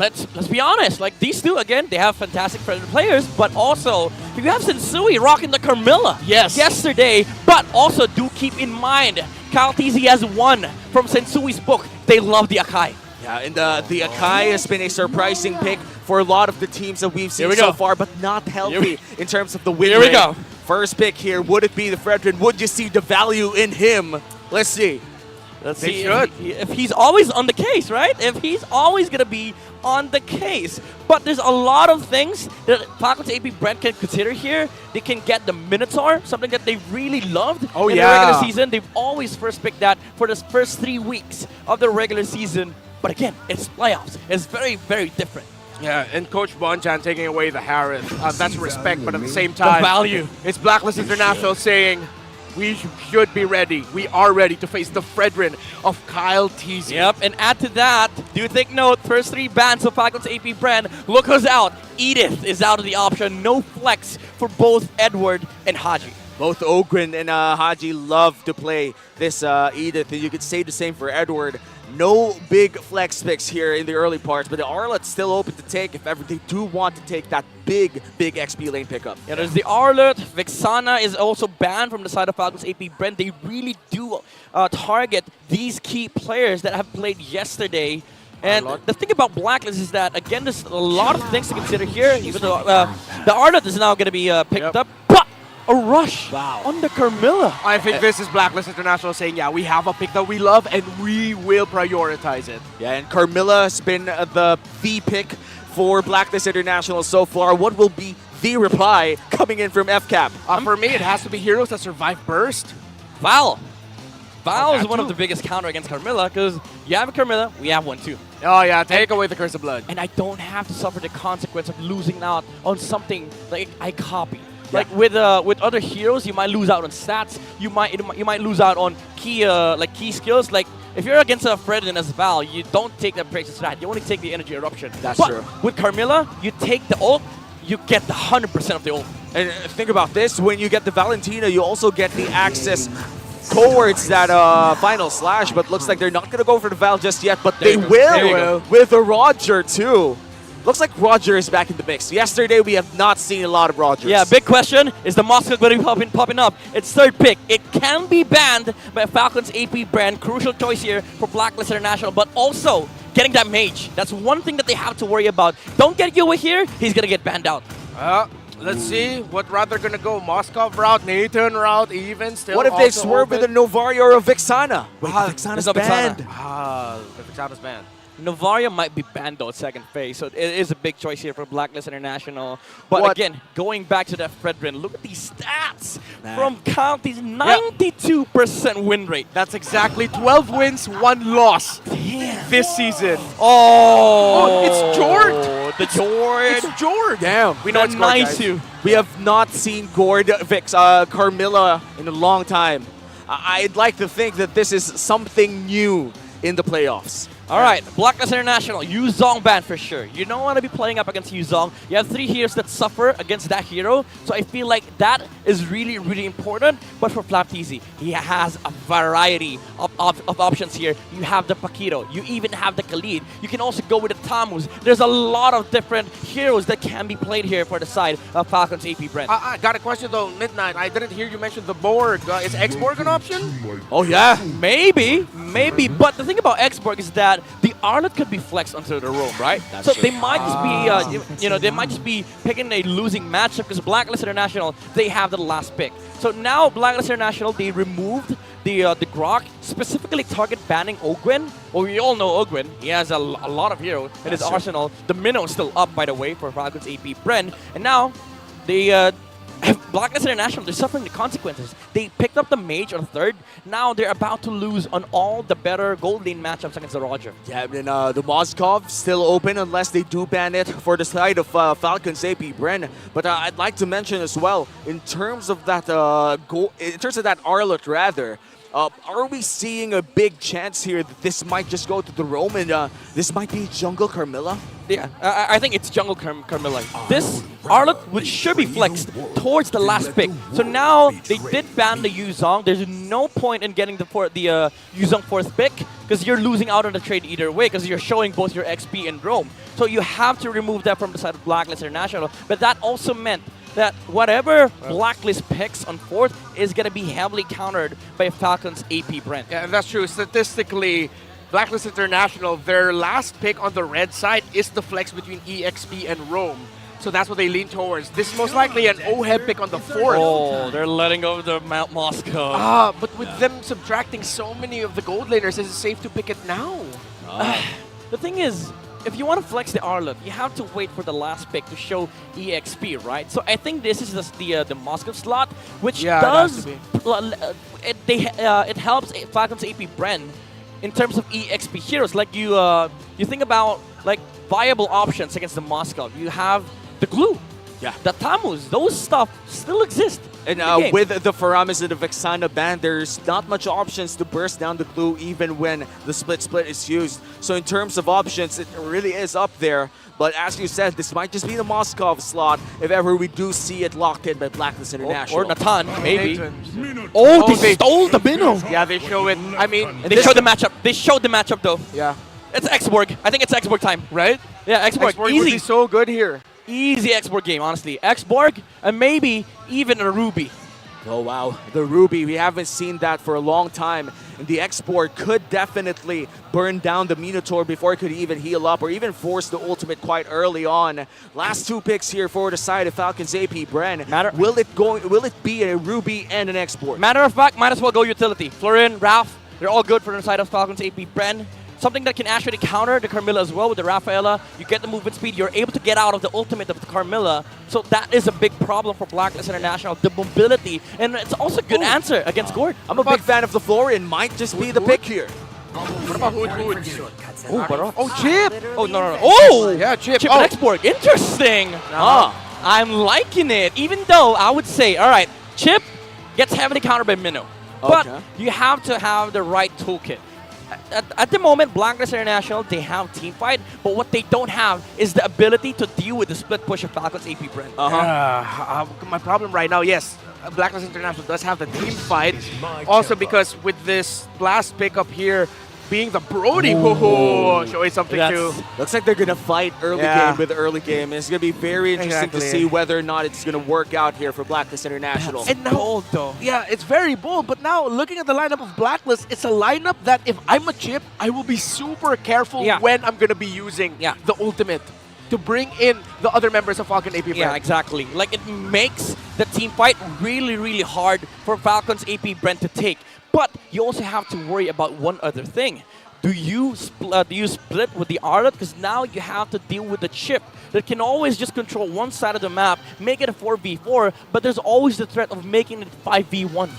let's be honest. Like these two, again, they have fantastic players, but also you have Sensui rocking the Carmilla yesterday. But also do keep in mind, Kyle TZ has won from Sensui's book. They love the Akai. Yeah, and the Akai has been a surprising pick for a lot of the teams that we've seen so far, but not healthy in terms of the win rate. Here we go. First pick here, would it be the Fredrin? Would you see the value in him? Let's see. Let's see if he's always on the case, right? If he's always going to be on the case. But there's a lot of things that Falcons AP Brent can consider here. They can get the Minotaur, something that they really loved in the regular season. They've always first picked that for the first 3 weeks of the regular season. But again, it's playoffs. It's very, very different. Yeah, and Coach Bonchan taking away the Harith. That's respect, but at the same time, the value. It's Blacklist International saying, we should be ready. We are ready to face the Fredrin of Kyle TZ. Yep, and add to that, do take note, first 3 bans of Falcons AP Brand. Look who's out. Edith is out of the option. No flex for both Edward and Haji. Both Ogren and Haji love to play this Edith, and you could say the same for Edward. No big flex picks here in the early parts, but the Arlet's still open to take if ever they do want to take that big XP lane pickup. Yeah, there's the Arlet. Vexana is also banned from the side of Falcons AP Brent. They really do target these key players that have played yesterday. And the thing about Blacklist is that, again, there's a lot of things to consider here. Even though the Arlet is now going to be picked up. But a rush on the Carmilla. I think this is Blacklist International saying, yeah, we have a pick that we love and we will prioritize it. Yeah, and Carmilla has been the pick for Blacklist International so far. What will be the reply coming in from Fcap? For me, it has to be heroes that survive burst. Val. Val is one of the biggest counter against Carmilla because you have a Carmilla, we have one too. Oh yeah, take away the Curse of Blood. And I don't have to suffer the consequence of losing out on something like I copy. Like with other heroes, you might lose out on stats. You might lose out on key skills. Like if you're against a Fredrin as Val, you don't take the Braces strat. You only take the Energy Eruption. That's true. With Carmilla, you take the ult, you get the 100% of the ult. And think about this: when you get the Valentina, you also get the access towards that final slash. But looks like they're not gonna go for the Val just yet. But they will with the Roger too. Looks like Roger is back in the mix. Yesterday, we have not seen a lot of Rogers. Yeah, big question. Is the Moscow going to be popping up? It's third pick. It can be banned by Falcons AP Brand. Crucial choice here for Blacklist International, but also getting that mage. That's one thing that they have to worry about. Don't get Yua here. He's going to get banned out. Let's see what route they're going to go. Moscow route, Nathan route, even still. What if they swerve with a Novaria or a Vexana? Vexana's banned. The Vexana's banned. Novaria might be banned though at second phase, so it is a big choice here for Blacklist International. But again, going back to that Fredrin, look at these stats from County's 92% win rate. That's exactly 12 wins, 1 loss this season. Oh, it's Jord. The Jord. It's Jord. Damn. We know it's nice too. We have not seen Gord Carmilla in a long time. I'd like to think that this is something new in the playoffs. All right, Blacklist International, Yuzong ban for sure. You don't want to be playing up against Yuzong. You have 3 heroes that suffer against that hero, so I feel like that is really, really important. But for Flap TZ, he has a variety of options here. You have the Paquito, you even have the Khalid. You can also go with the Tamus. There's a lot of different heroes that can be played here for the side of Falcons AP Brent. I got a question though, Midnight. I didn't hear you mention the Borg. Is X-Borg an option? Oh yeah, maybe. But the thing about X-Borg is that the Arlet could be flexed onto the roam, right? So they might just be, they might just be picking a losing matchup because Blacklist International, they have the last pick. So now Blacklist International, they removed the Grok, specifically target banning Ogwen. Well, we all know Ogwen. He has a lot of heroes in his arsenal. The Minnow is still up, by the way, for Falcons AP Bren. And now the Blacklist International, they're suffering the consequences. They picked up the Mage on third. Now they're about to lose on all the better gold lane matchups against the Roger. Yeah, and the Moskov still open unless they do ban it for the side of Falcons AP Bren. But I'd like to mention as well, in terms of that Arlet rather, are we seeing a big chance here that this might just go to the roam and this might be Jungle Carmilla? Yeah, I think it's Jungle Carmilla. This Arlet should be flexed towards the last pick. So now they did ban the Yuzong. There's no point in getting the Yuzong 4th pick because you're losing out on the trade either way because you're showing both your XP and Roam. So you have to remove that from the side of Blacklist International. But that also meant that whatever Blacklist picks on fourth is going to be heavily countered by Falcon's AP Brent. Yeah, and that's true. Statistically, Blacklist International, their last pick on the red side is the flex between EXP and Roam. So that's what they lean towards. This is most likely an OHEB pick on the fourth. Oh, they're letting go of the Mount Moscow. But with them subtracting so many of the gold laners, is it safe to pick it now? The thing is, if you want to flex the Arlott, you have to wait for the last pick to show EXP, right? So I think this is the Moscow slot, which does it helps Falcon's AP Bren in terms of EXP heroes. Like you think about like viable options against the Moscow. You have the Glue, the Tamus. Those stuff still exist. And with the Faramis and the Vexana ban, there's not much options to burst down the Glue even when the split is used. So in terms of options, it really is up there. But as you said, this might just be the Moskov slot if ever we do see it locked in by Blacklist International. Or Natan, maybe. Oh, they stole the Minnow. Yeah, they show it. I mean, and they showed the matchup. They showed the matchup though. Yeah. It's Xborg. I think it's Xborg time. Right? Yeah, Xborg. Xborg Easy. would be so good here. Easy Xborg game, honestly. Xborg and maybe even a Ruby. Oh, wow. The Ruby, we haven't seen that for a long time. And the Export could definitely burn down the Minotaur before it could even heal up or even force the ultimate quite early on. Last two picks here for the side of Falcon's AP Bren. Will it be a Ruby and an Export? Matter of fact, might as well go utility. Florin, Ralph, they're all good for the side of Falcon's AP Bren. Something that can actually counter the Carmilla as well with the Rafaela. You get the movement speed. You're able to get out of the ultimate of the Carmilla. So that is a big problem for Blacklist International. The mobility. And it's also a good answer against Gord. I'm a big fan of the Florian. Might just be the pick here. What about Hood? Oh, Chip. Oh, no. Oh! Yeah, Chip. Chip and Xborg. Interesting. I'm liking it. Even though I would say, all right, Chip gets heavily countered by Minnow. But you have to have the right toolkit. At the moment, Blacklist International, they have team fight, but what they don't have is the ability to deal with the split push of Falcon's AP Brent. My problem right now, yes, Blacklist International does have the team fight. Also because with this last pickup here, being the Brody, showing something too. Looks like they're going to fight early game with early game. It's going to be very interesting to see whether or not it's going to work out here for Blacklist International. And now, bold, though. Yeah, it's very bold, but now looking at the lineup of Blacklist, it's a lineup that if I'm a Chip, I will be super careful when I'm going to be using the ultimate to bring in the other members of Falcon AP Brand. Yeah, exactly. Like, it makes the team fight really, really hard for Falcon's AP Brand to take. But you also have to worry about one other thing. Do you split with the Arlott? Because now you have to deal with the Chip that can always just control one side of the map, make it a 4v4, but there's always the threat of making it 5v1.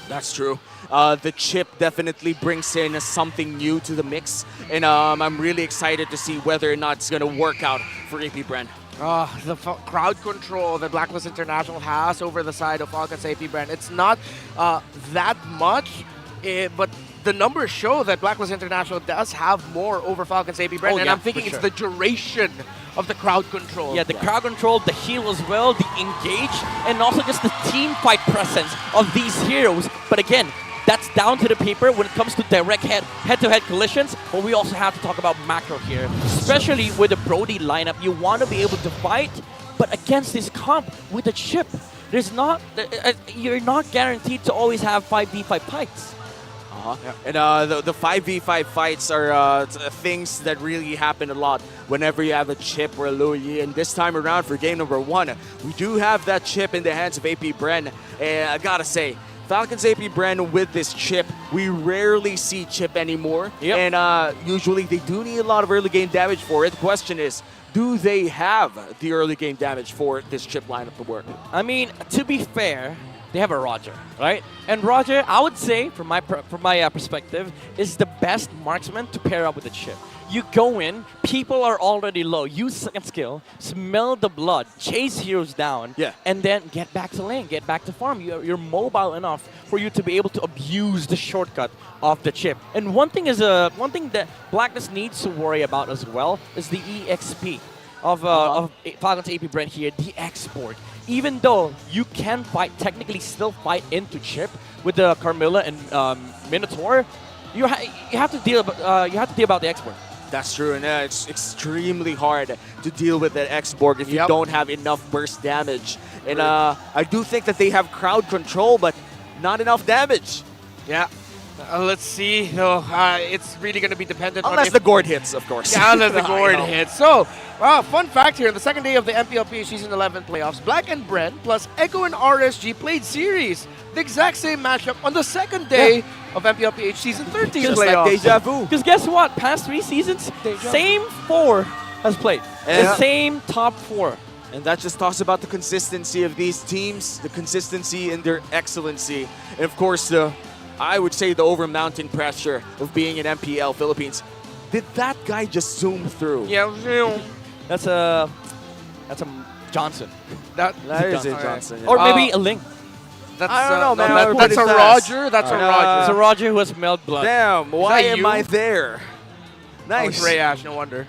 That's true. The Chip definitely brings in something new to the mix, and I'm really excited to see whether or not it's going to work out for AP Brand. The crowd control that Blacklist International has over the side of Falcon's AP Brand, it's not that much, but the numbers show that Blacklist International does have more over Falcon's AP Brand, and I'm thinking it's the duration of the crowd control. Yeah, the crowd control, the heal as well, the engage, and also just the team fight presence of these heroes. But again, that's down to the paper when it comes to direct head-to-head collisions, but we also have to talk about macro here. Especially with the Brody lineup, you want to be able to fight, but against this comp with the Chip, you're not guaranteed to always have 5v5 fights. And the 5v5 fights are things that really happen a lot whenever you have a Chip or a Louis. And this time around for game number 1, we do have that Chip in the hands of AP Bren. And I gotta say, Falcon's AP Bren with this Chip, we rarely see Chip anymore. And usually they do need a lot of early game damage for it. The question is, do they have the early game damage for this Chip lineup to work? I mean, to be fair, they have a Roger, right? And Roger, I would say, from my perspective, is the best marksman to pair up with the Chip. You go in, people are already low. Use second skill, smell the blood, chase heroes down, and then get back to lane, get back to farm. You're mobile enough for you to be able to abuse the shortcut of the Chip. And one thing that Blacklist needs to worry about as well is the EXP of Falcon's AP Brand here, the export. Even though you can technically still fight into Chip with the Carmilla and Minotaur, you have to deal about the export. That's true, and it's extremely hard to deal with that X-Borg if you don't have enough burst damage. And I do think that they have crowd control, but not enough damage. Yeah. Let's see. No, it's really going to be dependent on Unless the gourd hits, of course. Yeah, unless the gourd hits. So, fun fact here, the second day of the MPLP Season 11 playoffs, Black and Bren plus Echo and RSG played series. The exact same matchup on the second day of MPLPH Season 13 Just playoffs. like deja vu. Because guess what? Past 3 seasons, same 4 has played. The same top 4. And that just talks about the consistency of these teams, the consistency in their excellency. And of course, I would say the over-mountain pressure of being in MPL Philippines. Did that guy just zoom through? Yeah, That's a Johnson. That is a Johnson. Or maybe a Link. That's, I don't know, man. That's a Roger. That's a Roger. It's a Roger who has smelled blood. Damn, why that am you? I there? Oh, it's Nice. Ray Ash, no wonder.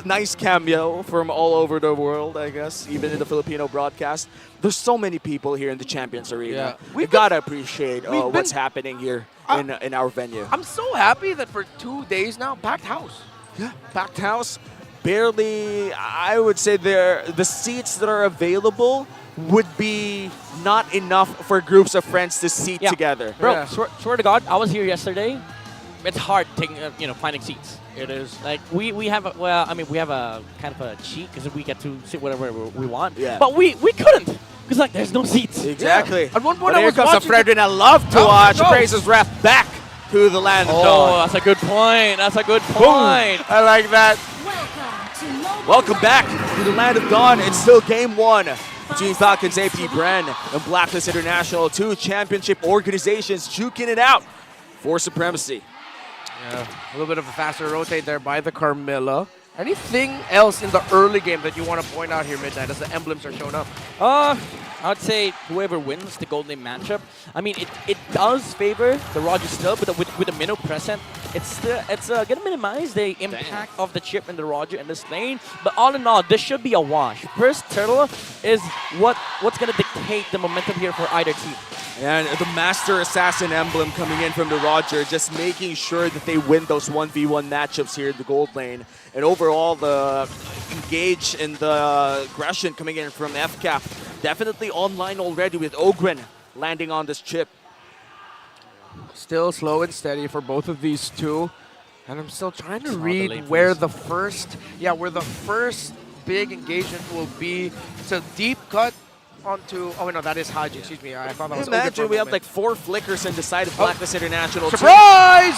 Nice cameo from all over the world, I guess, even in the Filipino broadcast. There's so many people here in the Champions Arena. Yeah. We gotta appreciate we've what's been- happening here in our venue. I'm so happy that for 2 days now, packed house. Yeah, packed house. Barely, I would say the seats that are available would be not enough for groups of friends to seat together. Bro, Yeah. swear to God, I was here yesterday. It's hard taking, finding seats. It is. Like we have we have a kind of a cheat because we get to sit wherever we want. Yeah. But we couldn't because like there's no seats. Exactly. At one point But I here was comes a watching Fredrin I love to Oh, watch. go. Praises ref back to the land of Oh, dawn. that's a good point. That's a good point. I like that. Welcome back to the land of dawn. It's still game 1 between Falcons AP Bren and Blacklist International, 2 championship organizations duking it out for supremacy. Yeah, a little bit of a faster rotate there by the Carmilla. Anything else in the early game that you want to point out here, Midnight, as the emblems are showing up? I would say whoever wins the Golden Lane matchup. I mean, it does favor the Roger still, but with the minnow present, it's gonna minimize the impact of the chip and the Roger in this lane. But all in all, this should be a wash. First turtle is what's gonna dictate the momentum here for either team. And the Master Assassin emblem coming in from the Roger, just making sure that they win those 1v1 matchups here in the gold lane. And overall, the engage and the aggression coming in from Fcap, definitely online already with Ogren landing on this chip. Still slow and steady for both of these two. And I'm still trying to Saw the read late where freeze. where the first big engagement will be. So deep cut onto, oh wait, no, that is Haji, excuse me. I thought that was Ogre for a Imagine we have moment. like 4 flickers in the side of Blacklist International. Surprise!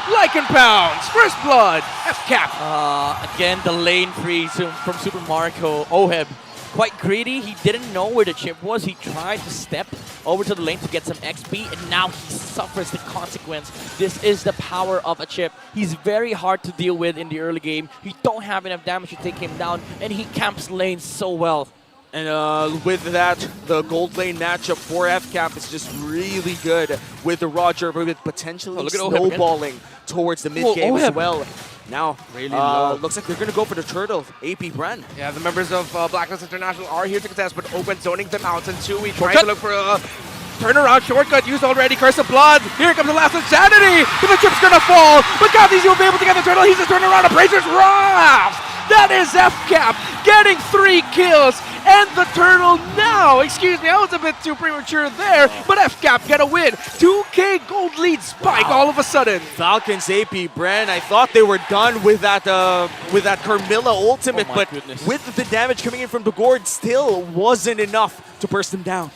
Lycan Pounds, first blood, Fcap. Again, the lane freeze from Super Marco Oheb. Quite greedy. He didn't know where the chip was. He tried to step over to the lane to get some XP, and now he suffers the consequence. This is the power of a chip. He's very hard to deal with in the early game. He don't have enough damage to take him down, and he camps lane so well. And with that, the gold lane matchup for Fcap is just really good with the Roger, with potentially look at Oheb again. snowballing towards the mid game as Oheb. well. Now, Really low. looks like they're going to go for the turtle, AP Bren. Yeah, the members of Blacklist International are here to contest, but Open zoning them out, and Tui trying Shortcut. to look for a turnaround shortcut used already. Curse of Blood. Here comes the last Insanity, but the chip's gonna fall. But Gothi's will be able to get the turtle. He's a turnaround. Appraiser's Wrath. That is Fcap getting 3 kills, and the turtle now. Excuse me, I was a bit too premature there, but Fcap get a win. 2K gold lead spike all of a sudden. Falcons AP Bren, I thought they were done with that Carmilla ultimate, Oh my but goodness. with the damage coming in from the gourd, still wasn't enough to burst them down.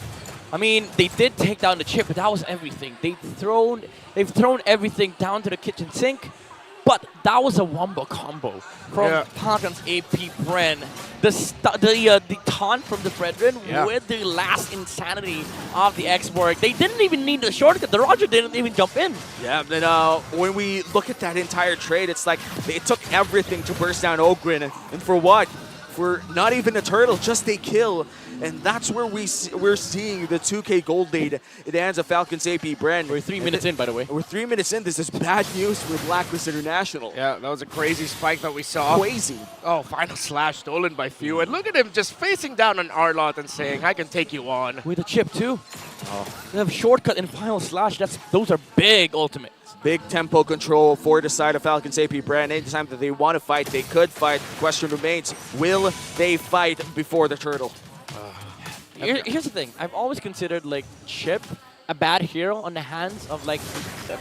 I mean, they did take down the chip, but that was everything. They've thrown everything down to the kitchen sink, but that was a wombo combo from Falcons AP Bren. The taunt from the Fredrin with the last insanity of the X-Borg. They didn't even need the shortcut. The Roger didn't even jump in. Yeah, then when we look at that entire trade, it's like it took everything to burst down Ogren, and for what? For not even a turtle, just a kill. And that's where we're seeing the 2K gold lead in the hands of Falcons AP Bren. We're 3 minutes in, by the way. We're 3 minutes in. This is bad news for Blacklist International. Yeah, that was a crazy spike that we saw. Crazy. Oh, final slash stolen by Few. And look at him just facing down on Arlot and saying, I can take you on. With a chip, too. They have shortcut and final slash. Those are big ultimates. Big tempo control for the side of Falcons AP brand. Anytime that they want to fight, they could fight. The question remains, will they fight before the turtle? Here's the thing. I've always considered like Chip a bad hero on the hands of like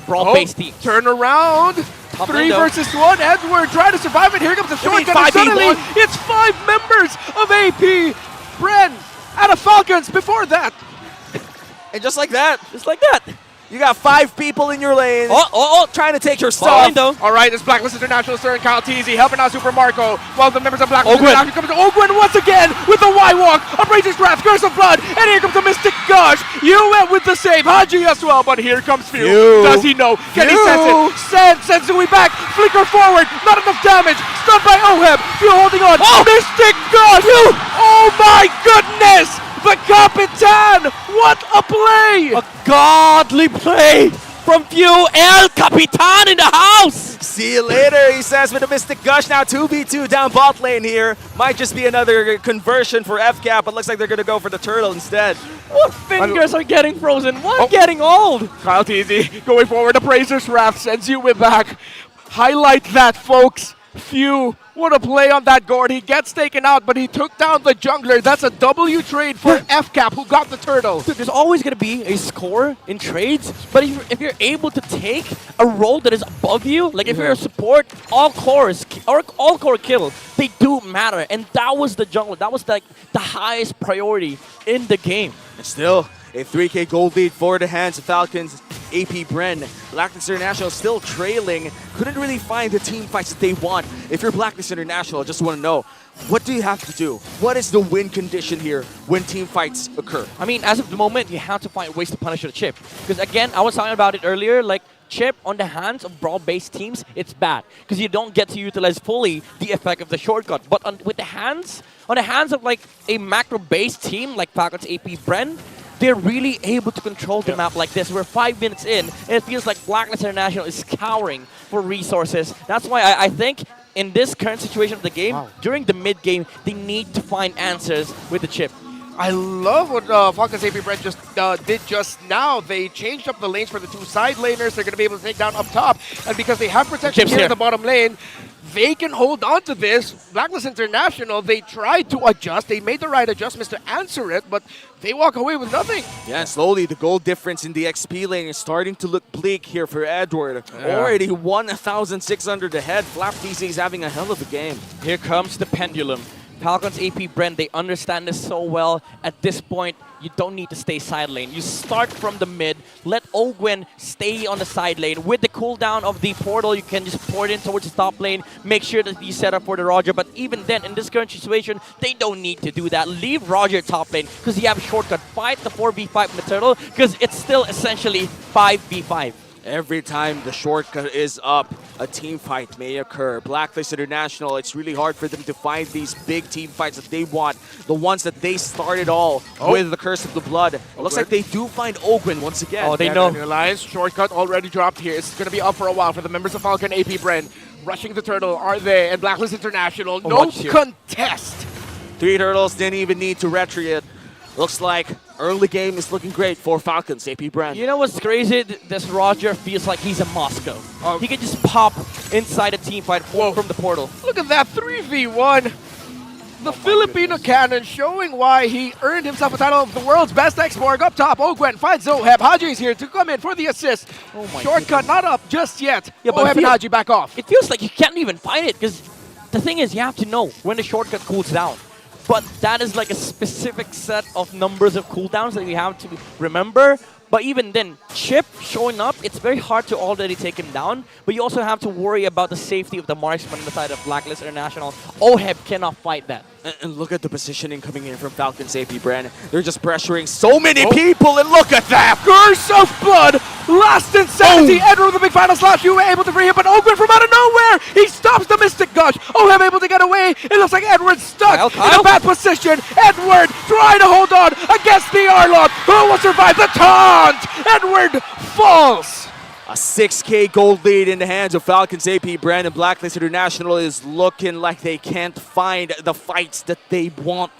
brawl-based teams. Turn around. Top 3 window. versus 1. Edward trying to survive it. Here comes the shortcut. And 5v1. suddenly, it's 5 members of AP. Bren out of Falcons before that. And just like that, Just like that. you got 5 people in your lane trying to take your Fine, stuff. though. All right, it's Blacklist International Sir and Kyle Teasy helping out Super Marco. While the members of Blacklist Ogwen. International comes to Ogwen once again with the Y-Walk. Outrageous Wrath, Curse of Blood, and here comes the Mystic Gush. You went with the save, Haji as well, but here comes Few. Few. Does he know? Can he sense it? Sends Zui back, flicker forward, not enough damage. Stunned by Oheb, Few holding on. Mystic Gush! Oh my goodness! The Capitan! What a play! A godly play from Few. El Capitan in the house. See you later, he says with a Mystic Gush. Now 2v2 down bot lane here. Might just be another conversion for Fcap, but looks like they're going to go for the turtle instead. What fingers are getting frozen? What getting old? Kyle Teasy going forward, Appraiser's Wrath sends you back. Highlight that, folks. Few, what a play on that Gord. He gets taken out, but he took down the jungler. That's a W trade for Fcap, who got the turtle. Dude, there's always going to be a score in trades, but if you're able to take a role that is above you, like if you're a support, all core kill, they do matter. And that was the jungler. That was like the highest priority in the game. And still, a 3K gold lead for the hands of Falcons. AP Bren, Blacklist International still trailing. Couldn't really find the team fights that they want. If you're Blacklist International, I just want to know, what do you have to do? What is the win condition here when team fights occur? I mean, as of the moment, you have to find ways to punish the Chip. Because again, I was talking about it earlier, like Chip on the hands of brawl-based teams, it's bad. Because you don't get to utilize fully the effect of the shortcut. But on the hands of like a macro-based team like Falcons AP Bren, they're really able to control the map like this. We're 5 minutes in, and it feels like Blacklist International is cowering for resources. That's why I think in this current situation of the game, during the mid-game, they need to find answers with the Chip. I love what Falcons AP Brent just did just now. They changed up the lanes for the 2 side laners. They're going to be able to take down up top. And because they have protection here in the bottom lane, they can hold on to this. Blacklist International, they tried to adjust. They made the right adjustments to answer it, but they walk away with nothing. Yeah, slowly the goal difference in the XP lane is starting to look bleak here for Edward. Already 1,600 ahead. Flap DC is having a hell of a game. Here comes the pendulum. Falcons AP Brent, they understand this so well. At this point, you don't need to stay side lane. You start from the mid, let Ogwen stay on the side lane. With the cooldown of the portal, you can just pour it in towards the top lane, make sure that you set up for the Roger. But even then, in this current situation, they don't need to do that. Leave Roger top lane, because you have a shortcut. Fight the 4v5 in the turtle, because it's still essentially 5v5. Every time the shortcut is up, a team fight may occur. Blacklist International, it's really hard for them to find these big team fights that they want. The ones that they started all with the Curse of the Blood. Looks like they do find Ogwen once again. Oh, they know. Alliance shortcut already dropped here. It's going to be up for a while for the members of Falcon AP Brent. Rushing the turtle, are they? And Blacklist International, no contest. 3 turtles didn't even need to retry it. Looks like early game is looking great for Falcons AP Brand. You know what's crazy? This Roger feels like he's in Moscow. He can just pop inside a team fight from the portal. Look at that 3v1. The Filipino cannon showing why he earned himself a title of the world's best X-Borg. Up top, Ogwen finds Zoheb. Haji's here to come in for the assist. Shortcut not up just yet. Yeah, but Oheb and Haji back off. It feels like you can't even find it, because the thing is, you have to know when the shortcut cools down. But that is like a specific set of numbers of cooldowns that you have to remember. But even then, Chip showing up, it's very hard to already take him down. But you also have to worry about the safety of the marksman on the side of Blacklist International. Oheb cannot fight that. And look at the positioning coming in from Falcons AP Brand. They're just pressuring so many people, and look at that! Curse of Blood! Last insanity! Edward with the big final slash. You were able to free him, but Ogwen from out of nowhere! He stops the Mystic Gush! Oheb able to get away! It looks like Edward's stuck in a bad position! Edward trying to hold on against the Arlott! Who will survive the taunt? Edward falls! A 6K gold lead in the hands of Falcons AP Brand, and Blacklist International is looking like they can't find the fights that they want.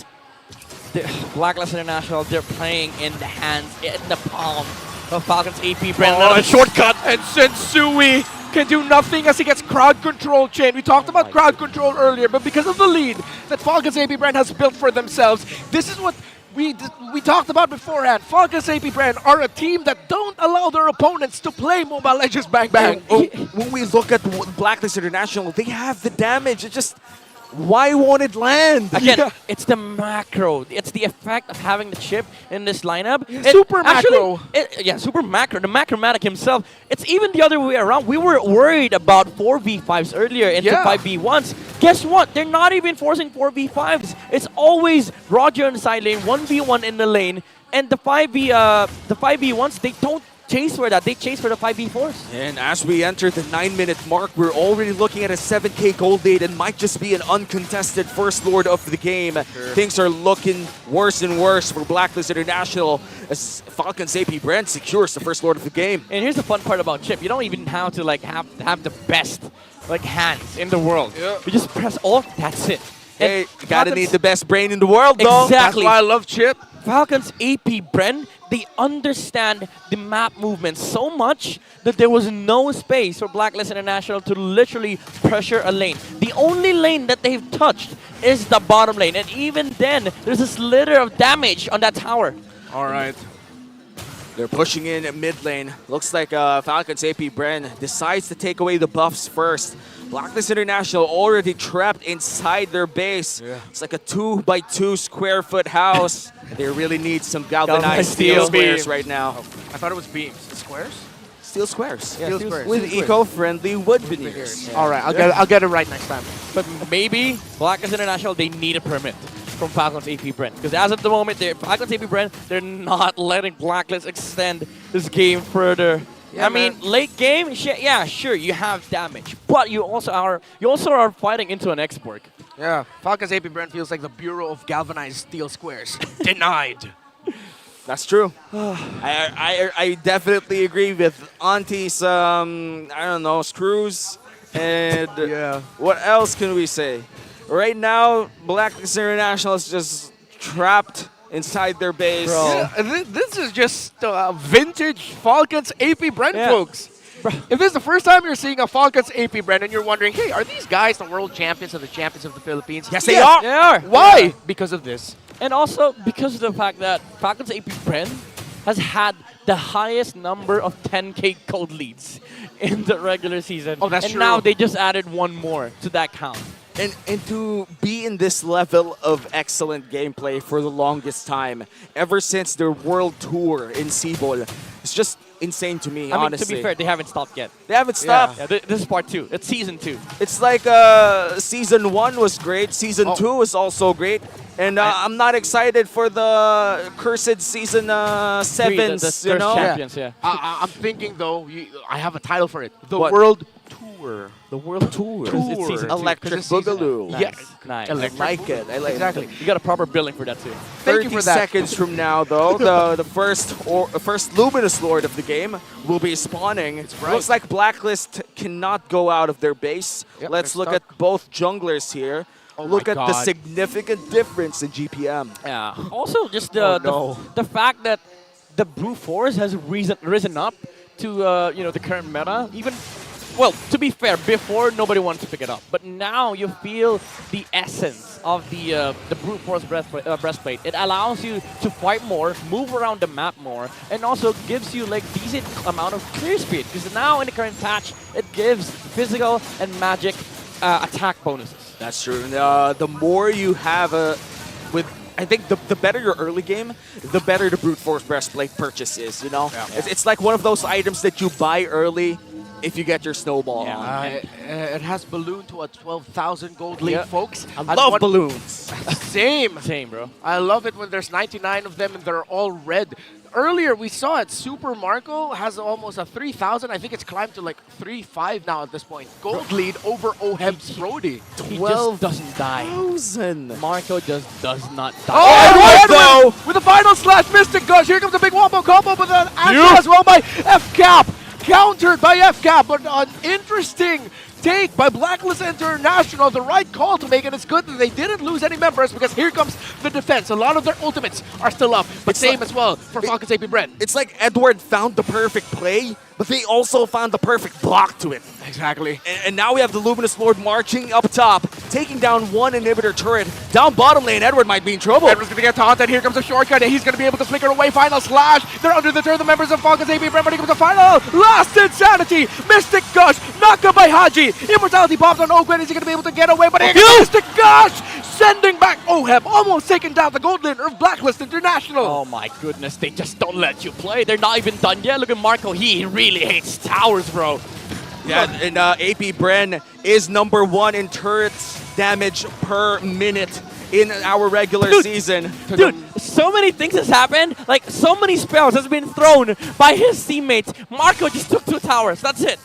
Blacklist International, they're playing in the hands, in the palm of Falcons AP Brand. Oh, Another shortcut. And Sensui can do nothing as he gets crowd control chain. We talked about crowd control earlier, but because of the lead that Falcons AP Brand has built for themselves, this is what we talked about beforehand. Falcons AP Brand are a team that don't allow their opponents to play Mobile Legends Bang Bang. When we look at Blacklist International, they have the damage. It just, why won't it land? Again, it's the macro. It's the effect of having the chip in this lineup. Super macro. Yeah, super macro. The Macromatic himself. It's even the other way around. We were worried about 4v5s earlier into 5v1s. Guess what? They're not even forcing 4v5s. It's always Roger in the side lane, 1v1 in the lane, and the 5v1s, they don't chase for that. They chase for the 5v4s. And as we enter the 9-minute mark, we're already looking at a 7K gold lead and might just be an uncontested first lord of the game. Things are looking worse and worse for Blacklist International as Falcons AP Brand secures the first lord of the game. And here's the fun part about Chip. You don't even have to like have the best like hands in the world. You just press alt, that's it. Hey, you gotta need the best brain in the world, though. Exactly. That's why I love Chip. Falcons AP Bren, they understand the map movement so much that there was no space for Blacklist International to literally pressure a lane. The only lane that they've touched is the bottom lane, and even then, there's a slither of damage on that tower. All right. They're pushing in mid lane. Looks like Falcons AP Bren decides to take away the buffs first. Blacklist International already trapped inside their base. It's like a 2x2 square foot house. They really need some galvanized steel squares right now. I thought it was beams. Squares? Steel squares. Yeah, Steel squares. With eco-friendly wood veneers. All right, I'll get it right next time. But maybe Blacklist International, they need a permit from Falcons AP Brent. Because as of the moment, Falcons AP Brent, they're not letting Blacklist extend this game further. Yeah, I mean, late game, yeah, sure, you have damage, but you also are fighting into an export. Yeah, Falcons AP Brand feels like the Bureau of Galvanized Steel Squares. Denied. That's true. I definitely agree with Auntie's, I don't know, screws. And what else can we say? Right now, Blacklist International is just trapped inside their base. Yeah, this is just vintage Falcons AP Brand, folks. If this is the first time you're seeing a Falcons AP Brand and you're wondering, hey, are these guys the world champions or the champions of the Philippines? Yes, they are. They are. Why? Because of this. And also because of the fact that Falcons AP Brent has had the highest number of 10K gold leads in the regular season. Oh, that's and true. And now they just added one more to that count. And to be in this level of excellent gameplay for the longest time, ever since their world tour in Cebol, it's just insane to me, I mean, honestly. to be fair, they haven't stopped yet. They haven't stopped. Yeah, this is part 2. It's season 2. It's like season 1 was great, season 2 was also great, and I'm not excited for the cursed season 7s, the you know? champions, I'm thinking, though, I have a title for it. The What? World Tour. The world tour. It's season 2. Electric It's season- Boogaloo. Nice. Yes. Nice. I like it. I like Exactly. You got a proper billing for that too. Thank you 30 for that. seconds from now, though, the first Luminous Lord of the game will be spawning. right. Looks like Blacklist cannot go out of their base. Yep, Let's they're look stuck. at both junglers here. Oh Look my at the God. significant difference in GPM. Yeah. Also, just Oh, the, no. the fact that the brute force has risen up to the current meta. Even, well, to be fair, before nobody wanted to pick it up, but now you feel the essence of the brute force breastplate. It allows you to fight more, move around the map more, and also gives you like decent amount of clear speed. Because now in the current patch, it gives physical and magic attack bonuses. That's true. The more you have I think the better your early game, the better the brute force breastplate purchase is. You know, it's like one of those items that you buy early if you get your snowball on. It has ballooned to a 12,000 gold lead, folks. I love balloons. Same. Same, bro. I love it when there's 99 of them and they're all red. Earlier, we saw it. Super Marco has almost a 3,000. I think it's climbed to like 3,500 now at this point. Gold lead over Oheb's Brody. He just doesn't die. 12,000. Marco just does not die. Oh, though. Edwin with the final slash Mystic Gush. Here comes a big wombo combo, but then answer as well by Fcap. Countered by Fcap, but an interesting take by Blacklist International. The right call to make, and it's good that they didn't lose any members because here comes the defense. A lot of their ultimates are still up, but same as well for Falcons AP Bren. It's like Edward found the perfect play, but they also found the perfect block to it. Exactly. And now we have the Luminous Lord marching up top, taking down one inhibitor turret. Down bottom lane, Edward might be in trouble. Edward's gonna get taunted. Here comes a shortcut, and he's gonna be able to flicker away. Final slash. They're under the turret. The members of Falcons AP Bren, but here comes the final. Last Insanity. Mystic Gush. Knocked by Haji. Immortality pops on Ogwen. Is he gonna be able to get away? But here comes Mystic Gush, sending back Oheb, almost taking down the gold laner of Blacklist International. Oh my goodness, they just don't let you play. They're not even done yet. Look at Marco. He really hates towers, bro. Yeah, and AP Bren is #1 in turrets damage per minute in our regular season. Dude, so many things has happened. Like, so many spells has been thrown by his teammates. Marco just took 2 towers. That's it.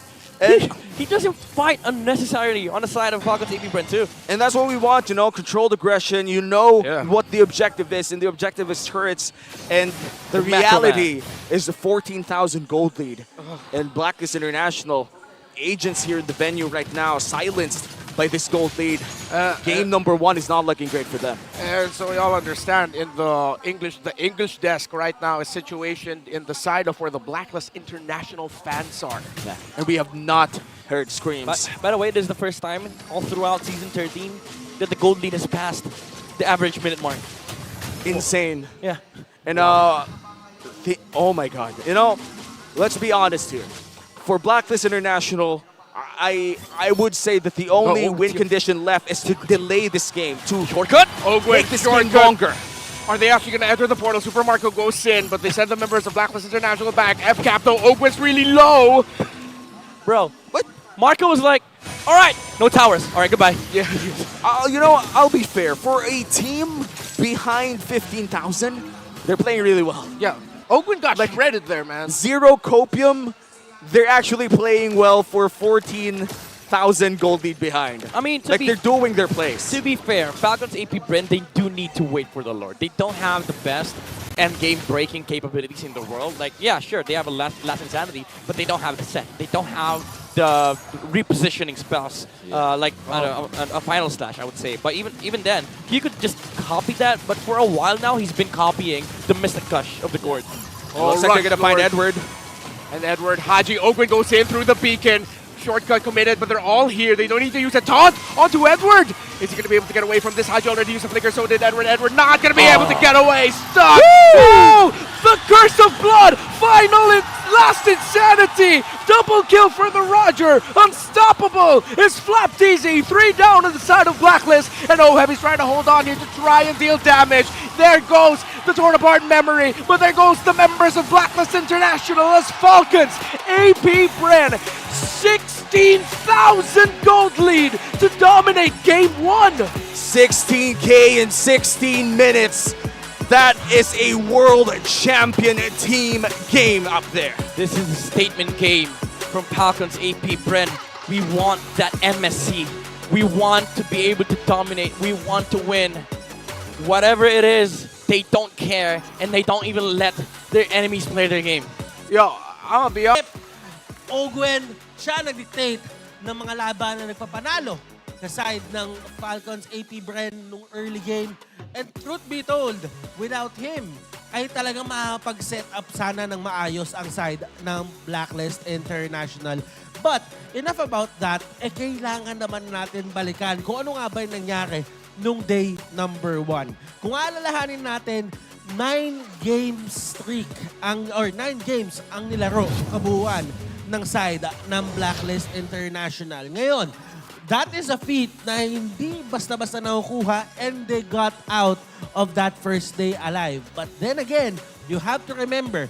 He doesn't fight unnecessarily on the side of Falcons AP Bren too. And that's what we want, you know, controlled aggression. You know what the objective is, and the objective is turrets. And the reality is the 14,000 gold lead. And Blacklist International, agents here in the venue right now, silenced by this gold lead. Game #1 is not looking great for them. And so we all understand in the English desk right now is situationed in the side of where the Blacklist International fans are. Yeah. And we have not heard screams. By the way, this is the first time all throughout Season 13 that the gold lead has passed the average minute mark. Insane. Yeah. And oh my god. You know, let's be honest here. For Blacklist International, I would say that the only win condition left is to delay this game, to shortcut, make this game longer. Are they actually going to enter the portal? Super Marco goes in, but they send the members of Blacklist International back. Fcap though, Ogwen's really low. Bro, what? Marco was like, all right, no towers. All right, goodbye. Yeah. You know, I'll be fair. For a team behind 15,000, they're playing really well. Yeah, Ogwen got shredded there, man. 0 copium. They're actually playing well for 14,000 gold lead behind. I mean, they're doing their place. To be fair, Falcons AP Bren, they do need to wait for the Lord. They don't have the best end game breaking capabilities in the world. Like, yeah, sure, they have a last Insanity, but they don't have the set. They don't have the repositioning spells, like a final slash, I would say. But even then, he could just copy that. But for a while now, he's been copying the Mystic Gush of the Gourd. Looks like they're gonna find Edward. And Edward, Haji, Ogwen goes in through the beacon. Shortcut committed, but they're all here. They don't need to use a taunt onto Edward. Is he going to be able to get away from this? Haji already used a flicker, so did Edward. Edward not going to be able to get away. Stuck. Oh, the curse of blood. Final last Insanity. Double kill for the Roger. Unstoppable is Flap Teasy. 3 down on the side of Blacklist. And Heavy's trying to hold on here to try and deal damage. There goes the torn apart memory, but there goes the members of Blacklist International as Falcons. AP Bren, 16,000 gold lead to dominate Game 1. 16K in 16 minutes. That is a world champion team game up there. This is a statement game from Falcons AP Bren. We want that MSC. We want to be able to dominate. We want to win. Whatever it is, they don't care, and they don't even let their enemies play their game. Yo, I'll be honest. Ogwen, siya nag-dictate ng mga laban na nagpapanalo sa side ng Falcons AP Bren nung early game. And truth be told, without him, ay talagang makapag-set up sana ng maayos ang side ng Blacklist International. But enough about that, kailangan naman natin balikan kung ano nga ba yung nangyari nung day number 1. Kung aalalahanin natin, 9 games ang nilaro kabuuan ng side ng Blacklist International. Ngayon, that is a feat na hindi basta-basta nakukuha and they got out of that first day alive. But then again, you have to remember,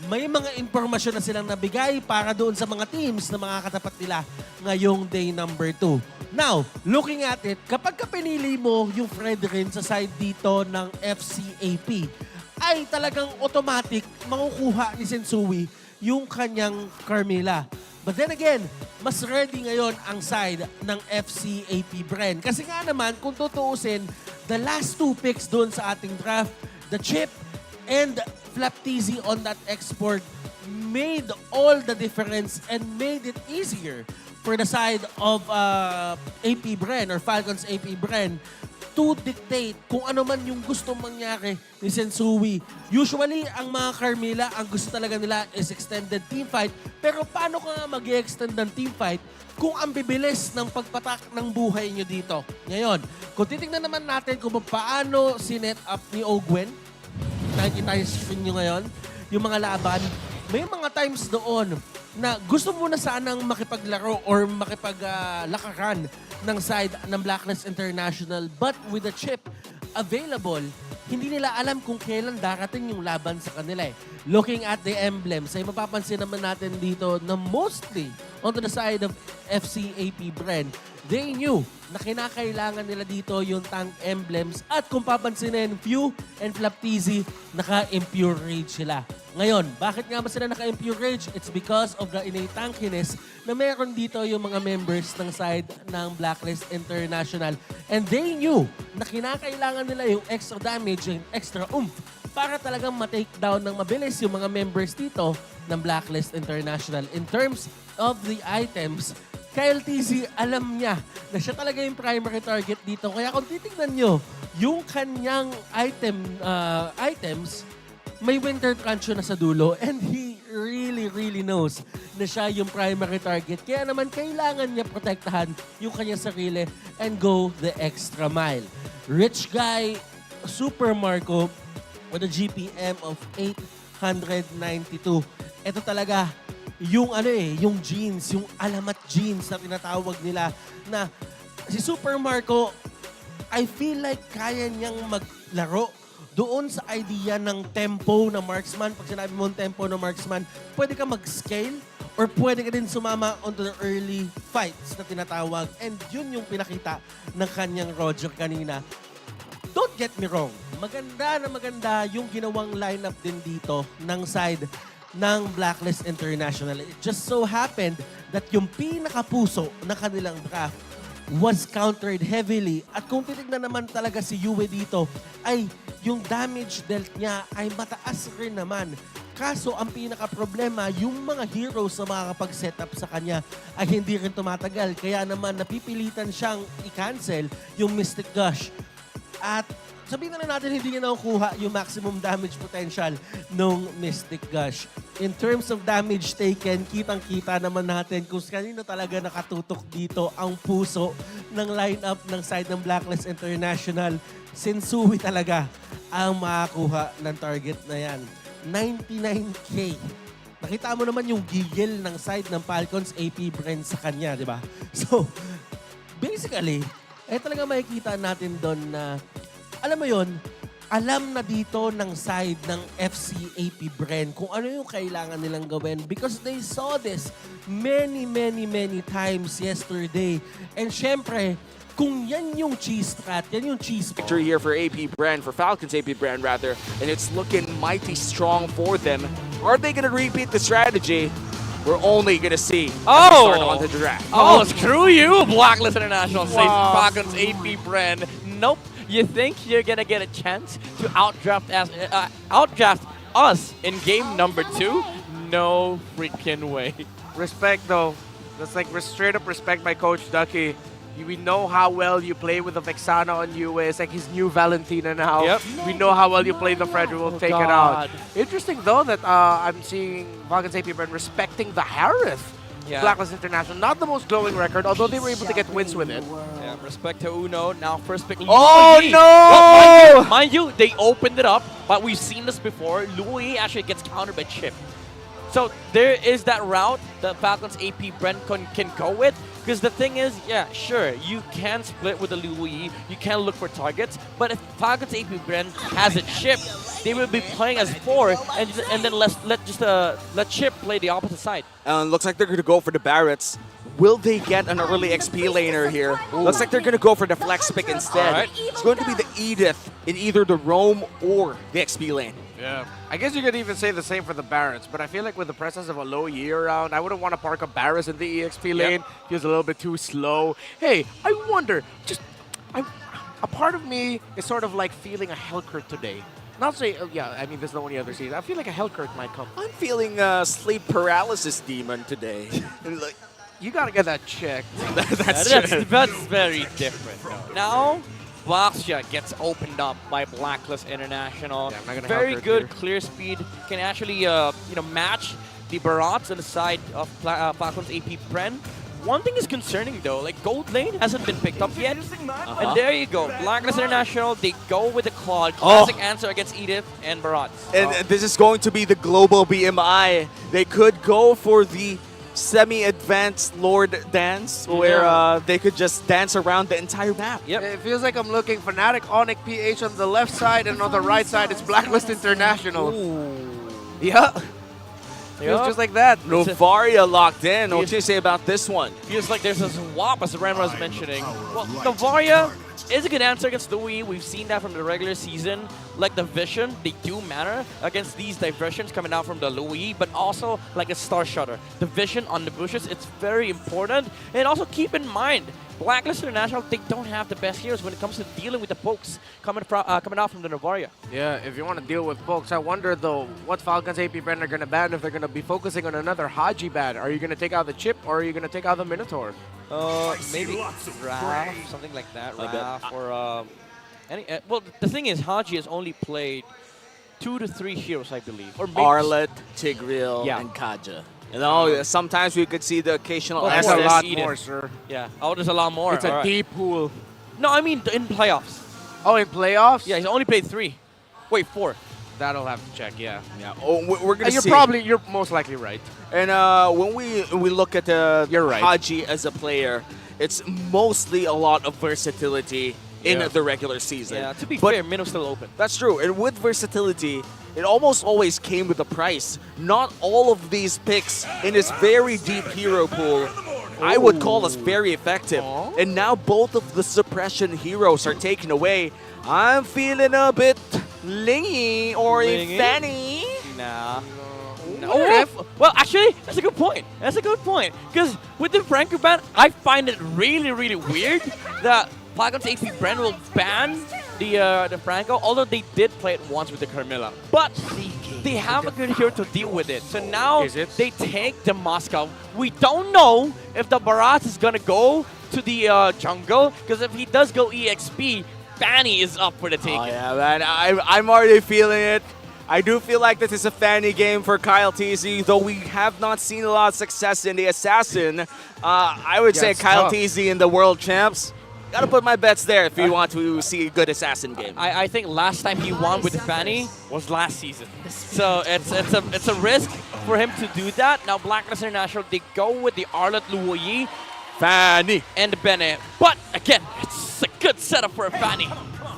may mga impormasyon na silang nabigay para doon sa mga teams na mga katapat nila ngayong day number 2. Now, looking at it, kapag pinili mo yung Fredrin sa side dito ng FCAP, ay talagang automatic makukuha ni Sensui yung kanyang Carmilla. But then again, mas ready ngayon ang side ng FCAP Bren. Kasi nga naman, kung tutuusin, the last 2 picks doon sa ating draft, the Chip and Flap TZ on that export, made all the difference and made it easier for the side of AP Bren or Falcons AP Bren to dictate kung ano man yung gusto mangyari ni Sensui. Usually, ang mga Carmilla, ang gusto talaga nila is extended team fight. Pero paano ka nga mag-extend ng team fight kung ang bibilis ng pagpatak ng buhay nyo dito? Ngayon, kung titignan naman natin kung paano sinet up ni Ogwen, nakikita yung screen nyo ngayon, yung mga laban, may mga times doon na gusto mo na sanang makipaglaro or makipaglakaran ng side ng Blacklist International, but with the chip available, hindi nila alam kung kailan darating yung laban sa kanila eh. Looking at the emblems, ay mapapansin naman natin dito na mostly onto the side of FCAP Bren, they knew na kinakailangan nila dito yung tank emblems at kung papansinin, Few and Flaptizi, naka-impure rage sila. Ngayon, bakit nga ba sila naka-impure rage? It's because of the innate tankiness na meron dito yung mga members ng side ng Blacklist International. And they knew na kinakailangan nila yung extra damage, yung extra oomph para talagang ma-take down ng mabilis yung mga members dito ng Blacklist International. In terms of the items, Kyle TZ, alam niya na siya talaga yung primary target dito. Kaya kung titignan nyo, yung kanyang items, may winter truncheon na sa dulo and he really knows na siya yung primary target. Kaya naman kailangan niya protektahan yung kanyang sarili and go the extra mile. Rich Guy, Super Marco with a GPM of 892. Ito talaga yung yung jeans, yung alamat jeans na tinatawag nila na si Super Marco, I feel like kaya niyang maglaro doon sa idea ng tempo na marksman. Pag sinabi mo tempo na marksman, pwede ka mag-scale or pwede ka din sumama onto the early fights na tinatawag. And yun yung pinakita ng kanyang Roger kanina. Don't get me wrong, maganda na maganda yung ginawang lineup din dito ng side ng Blacklist International. It just so happened that yung pinakapuso ng kanilang draft was countered heavily. At kung titignan naman talaga si Yue dito, ay yung damage dealt niya ay mataas rin naman. Kaso ang pinaka-problema, yung mga heroes na makakapag-setup sa kanya ay hindi rin tumatagal. Kaya naman napipilitan siyang i-cancel yung Mystic Gush. At sabihin na natin hindi niya nakukuha yung maximum damage potential nung Mystic Gush. In terms of damage taken, kitang-kita naman natin kung kanino talaga nakatutok dito ang puso ng lineup ng side ng Blacklist International. Sensui talaga ang makakuha ng target na yan. 99K. Nakita mo naman yung gigil ng side ng Falcons AP Bren sa kanya, di ba? So, basically, talaga makikita natin doon na alam mo yon, alam na dito ng side ng FCAP Bren kung ano yung kailangan nilang gawin because they saw this many times yesterday. And syempre, kung yan yung cheese strat, yan yung cheese ball. Victory here for AP Bren, for Falcons AP Bren rather, and it's looking mighty strong for them. Are they gonna repeat the strategy? We're only gonna see as we start on the draft. Oh, screw you, Blacklist International. Says Falcons AP Bren. Nope. You think you're gonna get a chance to outdraft us in game number 2? No freaking way. Respect though. That's like straight up respect by Coach Ducky. We know how well you play with the Vexana on you. It's like his new Valentina now. Yep. We know how well you play the Fred. We'll take it out. Interesting though that I'm seeing Falcons AP Bren respecting the Harith. Yeah. Blacklist International. Not the most glowing record, although they were able to get wins with it. Yeah, respect to Uno. Now first pick. Oh, Louis. no! Well, mind you, they opened it up, but we've seen this before. Louis actually gets countered by Chip. So there is that route that Falcons AP Bren can go with. Because the thing is, yeah, sure, you can split with the Louis, you can look for targets, but if Falcons AP Bren has a Chip, they will be playing as 4, and then let Chip play the opposite side. Looks like they're going to go for the Barretts. Will they get an early XP laner here? Looks like they're going to go for the flex pick instead. Right. It's going to be the Edith in either the roam or the XP lane. Yeah. I guess you could even say the same for the Barretts, but I feel like with the presence of a low year around, I wouldn't want to park a Barretts in the EXP lane. Feels a little bit too slow. Hey, I wonder, a part of me is sort of like feeling a Helcurt today. Not say, yeah, I mean, this is the only other season. I feel like a Hellkirk might come. I'm feeling sleep paralysis demon today. Like, You gotta get that checked. That's very different. Though. Now, Bastia gets opened up by Blacklist International. Yeah, I'm not gonna Very help her good here. clear speed. Can actually match the Barats on the side of Falcon's AP Bren. One thing is concerning though, like gold lane hasn't been picked up yet. And there you go, Blacklist International, they go with the Claude. Classic answer against Edith and Barats. and this is going to be the global BMI. They could go for the semi-advanced Lord dance, where they could just dance around the entire map. Yep. It feels like I'm looking Fnatic, Onyx, PH on the left side, and on the right side it's Blacklist International. Yeah. Feels just like that. Novaria locked in. What do you say about this one? Feels like there's a swap, as Ren was mentioning. Well, Novaria is a good answer against Louis. We've seen that from the regular season. Like the vision, they do matter against these diversions coming out from the Louis, but also like a Star Shutter. The vision on the bushes, it's very important. And also keep in mind, Blacklist International, they don't have the best heroes when it comes to dealing with the pokes coming out from the Novaria. Yeah, if you want to deal with folks, I wonder though what Falcons AP Brand are going to ban if they're going to be focusing on another Haji ban. Are you going to take out the chip or are you going to take out the Minotaur? Maybe Raph, something like that. Like that. Raph or any. Well, the thing is, Haji has only played 2 to 3 heroes, I believe. Or maybe Arlet, Tigreal, Yeah. and Kaja. You know, sometimes we could see the occasional Well, That's more a or Estes. less lot Eden. more, sir. Yeah. Oh, there's a lot more. It's a Alright. deep pool. No, I mean in playoffs. Oh, in playoffs? Yeah, he's only played 3. Wait, 4. That'll have to check, yeah. Yeah. Oh, we're gonna You're see. you're most likely right. And when we look at You're right. Haji as a player, it's mostly a lot of versatility in Yeah. the regular season. Yeah. To be But fair, Minno's still open. that's true. And with versatility, it almost always came with a price. Not all of these picks in this very deep hero pool I would call as very effective. Aw. And now both of the suppression heroes are taken away. I'm feeling a bit lingy or Lingy? a fanny. Nah. No. Well, actually, that's a good point. That's a good point. Because with the Franco ban, I find it really, really weird that Falcon's AP Brand will ban the Franco, although they did play it once with the Carmilla. But they have a good hero to deal with it. So now Is it? they take the Moscow. We don't know if the Barat is going to go to the jungle, because if he does go EXP, Fanny is up for the taking. Oh yeah, man. I'm already feeling it. I do feel like this is a fanny game for Kyle TZ, though we have not seen a lot of success in the Assassin. I would Yeah, say it's Kyle tough. TZ in the World Champs. Gotta put my bets there if you want to see a good Assassin game. I think last time he won with Fanny was last season. So it's a risk for him to do that. Now Blacklist International, they go with the Arlet Luoyi Fanny. and Bene. But again, it's a good setup for a Fanny.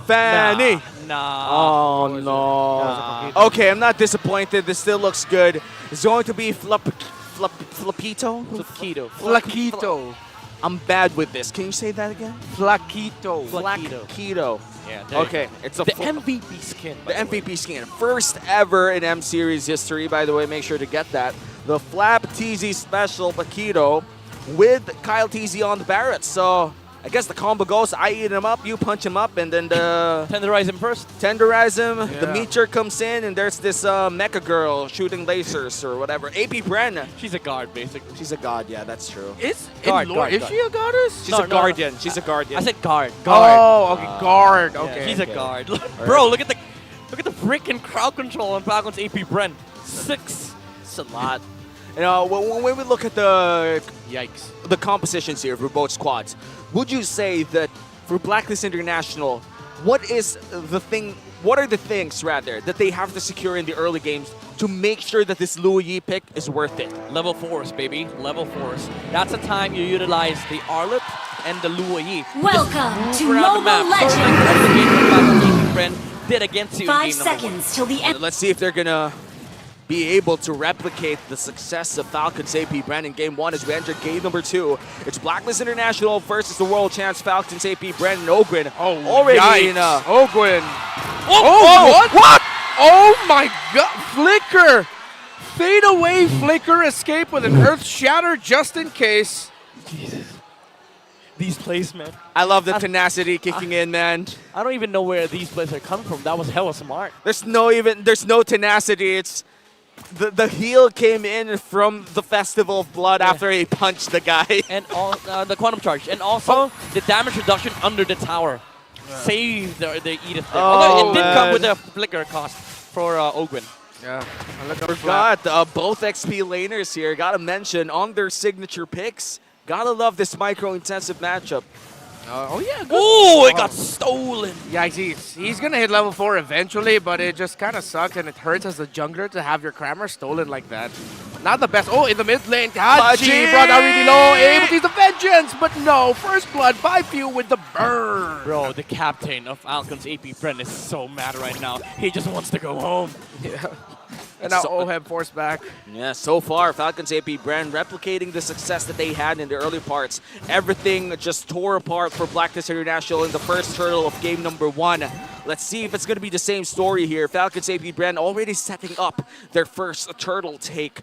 Fanny. Nah. Oh no. Okay, I'm not disappointed. This still looks good. It's going to be Flapito? Keto. Flaquito. I'm bad with this. Can you say that again? Flaquito. Keto. Yeah. there you Okay, go. it's a The MVP skin. the by way. MVP skin. First ever in M Series history, by the way. Make sure to get that. The Flap TZ Special Paquito with Kyle TZ on the Barrett. So I guess the combo goes, I eat him up, you punch him up, and then the Tenderize him first. tenderize him. The Yeah. meteor comes in, and there's this mecha girl shooting lasers or whatever. AP Bren. She's a guard, basically. She's a god, yeah, that's true. Is Guard, in lore, guard, is guard. she a goddess? She's No, a no, no. guardian. She's a guardian. I said guard. Oh, okay, guard. Yeah, Okay. she's okay. a guard. Bro, look at the freaking crowd control on Falcon's AP Bren. 6. It's a lot. You know, when we look at the Yikes. compositions here for both squads, would you say that for Blacklist International, what are the things rather that they have to secure in the early games to make sure that this Luo Yi pick is worth it? Level 4s, baby. Level 4s. That's the time you utilize the Arlet and the Luo Yi. Welcome Just to move around the Mobile map. Sort of like Legends. the game that Falcon's AP Bren did against you in 5 game number 1. seconds till the end. Let's see if they're gonna be able to replicate the success of Falcons AP Bren in game 1 as we enter game number 2. It's Blacklist International versus the world champs Falcons AP Bren and Ogren. Already yikes. in Ogwen. Oh, what? Oh my god. Flicker. Fade away, Flicker. Escape with an Earth Shatter just in case. these plays, man. I love the tenacity kicking in, man. I don't even know where these plays are coming from. That was hella smart. There's no tenacity. It's the heel came in from the Festival of Blood after he punched the guy. And all the quantum charge, and also the damage reduction under the tower saved the Edith there. Although it did come with a flicker cost for Ogwin. Yeah. Forgot both XP laners here. Gotta mention on their signature picks. Gotta love this micro-intensive matchup. Oh yeah. Good. Oh, it got stolen. Yeah, he's gonna hit level 4 eventually, but it just kind of sucks and it hurts as a jungler to have your Crammer stolen like that. Not the best. Oh, in the mid lane, Haji brought out really low, able to use the vengeance, but no, first blood by Few with the burn. Bro, the captain of Falcons AP Bren is so mad right now. He just wants to go home. Yeah. And now Oheb forced back. Yeah, so far, Falcons AP Brand replicating the success that they had in the early parts. Everything just tore apart for Blacklist International in the first turtle of game number 1. Let's see if it's going to be the same story here. Falcons AP Brand already setting up their first turtle take.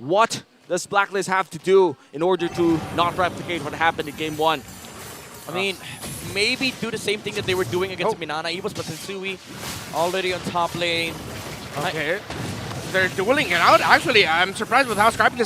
What does Blacklist have to do in order to not replicate what happened in game 1? I mean, maybe do the same thing that they were doing against Minana Evos, but Sensui already on top lane. Okay. They're dueling it out. Actually, I'm surprised with how Scriping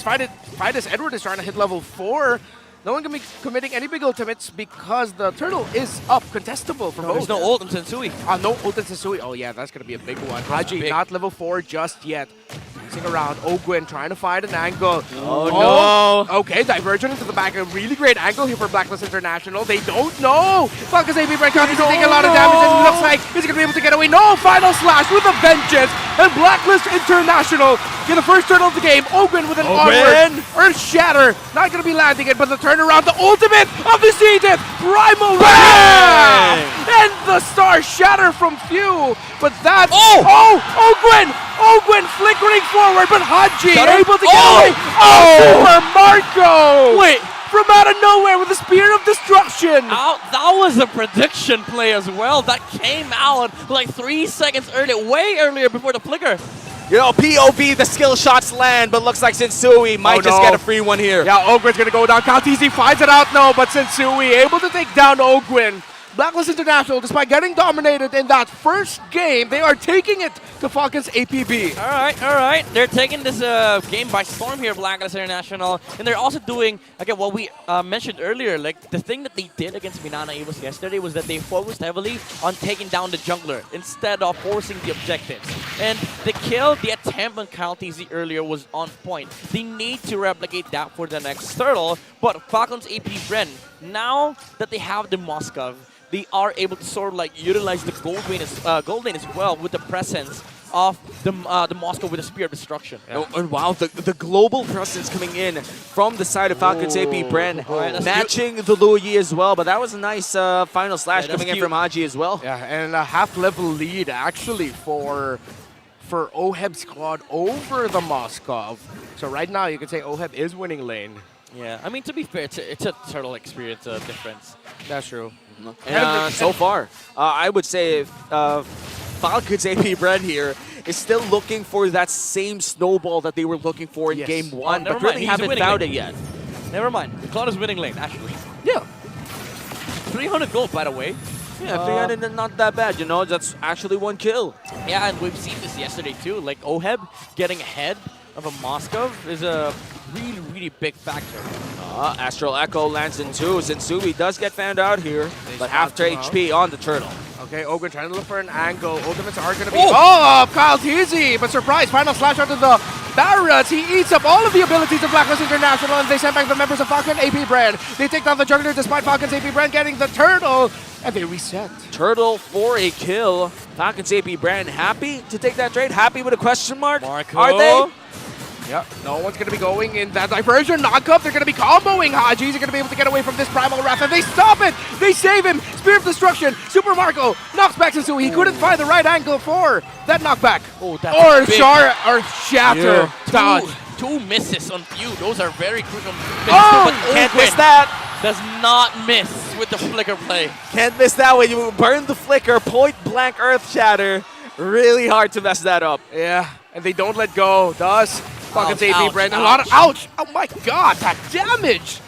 Fidus Edward is trying to hit level 4. No one can be committing any big ultimates because the turtle is up, contestable for both. There's no ult in Sensui. No ult in Sensui. Oh yeah, that's going to be a big one. Haji not level 4 just yet. Dancing around. Ogwin trying to find an angle. Oh no. Okay, Divergent into the back. A really great angle here for Blacklist International. They don't know. Falcons AB Brand is taking a lot of damage, and it looks like he's going to be able to get away. No, final slash with a vengeance. And Blacklist International get the first turtle of the game. Ogwin with an onward. Earth Shatter. Not going to be landing it, but the turnaround. The ultimate of the Zenith. Primal Wrath. And the Star Shatter from Few. But that's... Ogwin! Ogwin flickering forward, but Haji able to get away. Super Marco! Wait! From out of nowhere with the Spear of Destruction. That was a prediction play as well. That came out like 3 seconds earlier, way earlier before the flicker. You know, POV, the skill shots land, but looks like Sensui might just get a free one here. Yeah, Ogwin's going to go down. Kaltizi finds it out, no, but Sensui able to take down Ogwin. Blacklist International, despite getting dominated in that first game, they are taking it to Falcons APB. All right. They're taking this game by storm here, Blacklist International. And they're also doing, again, what we mentioned earlier. Like, the thing that they did against Minana Evos yesterday was that they focused heavily on taking down the jungler instead of forcing the objectives. And the kill, the attempt on Kaltizi earlier was on point. They need to replicate that for the next turtle. But Falcons AP Bren, now that they have the Moskov, they are able to sort of like utilize the gold lane as well with the presence of the Moscow with the Spear of Destruction. Yeah. And wow, the global presence coming in from the side of Falcons AP Bren, matching the Luyi as well. But that was a nice final slash coming in from Haji as well. Yeah, and a half-level lead actually for Oheb's squad over the Moskov. So right now you can say Oheb is winning lane. Yeah, I mean, to be fair, it's a turtle experience difference. That's true. And so far, I would say Falcons AP Bren here is still looking for that same snowball that they were looking for in game 1, but really haven't found it yet. Never mind. Cloud is winning lane, actually. Yeah. 300 gold, by the way. Yeah, 300 is not that bad, you know, that's actually 1 kill. Yeah, and we've seen this yesterday too. Like, Oheb getting ahead of a Moskov is a really, really big factor. Astral Echo lands in 2. Sensui does get found out here, but after HP on the turtle. Okay, Ogre trying to look for an angle. Ultimates are going to be... Oh, Kyle Teasy! But surprise, final slash onto the Barrett. He eats up all of the abilities of Blacklist International, and they send back the members of Falcon AP Brand. They take down the Juggler despite Falcon's AP Brand getting the turtle, and they reset. Turtle for a kill. Falcons AP Brand happy to take that trade? Happy with a question mark? Marco. Are they? Yeah, no one's going to be going in that diversion knockup. They're going to be comboing Haji. He's going to be able to get away from this Primal Wrath, and they stop it! They save him! Spear of Destruction! Super Marco knocks back Sensui. He couldn't find the right angle for that knockback. Oh, that's big. Or Shatter. Yeah. Two misses on Few. Those are very crucial. Can't miss that! Does not miss with the flicker play. Can't miss that when you burn the flicker, point blank Earth Shatter. Really hard to mess that up. Yeah, and they don't let go. Thus, Falcons AP Brand. A lot of ouch! Oh my god, that damage!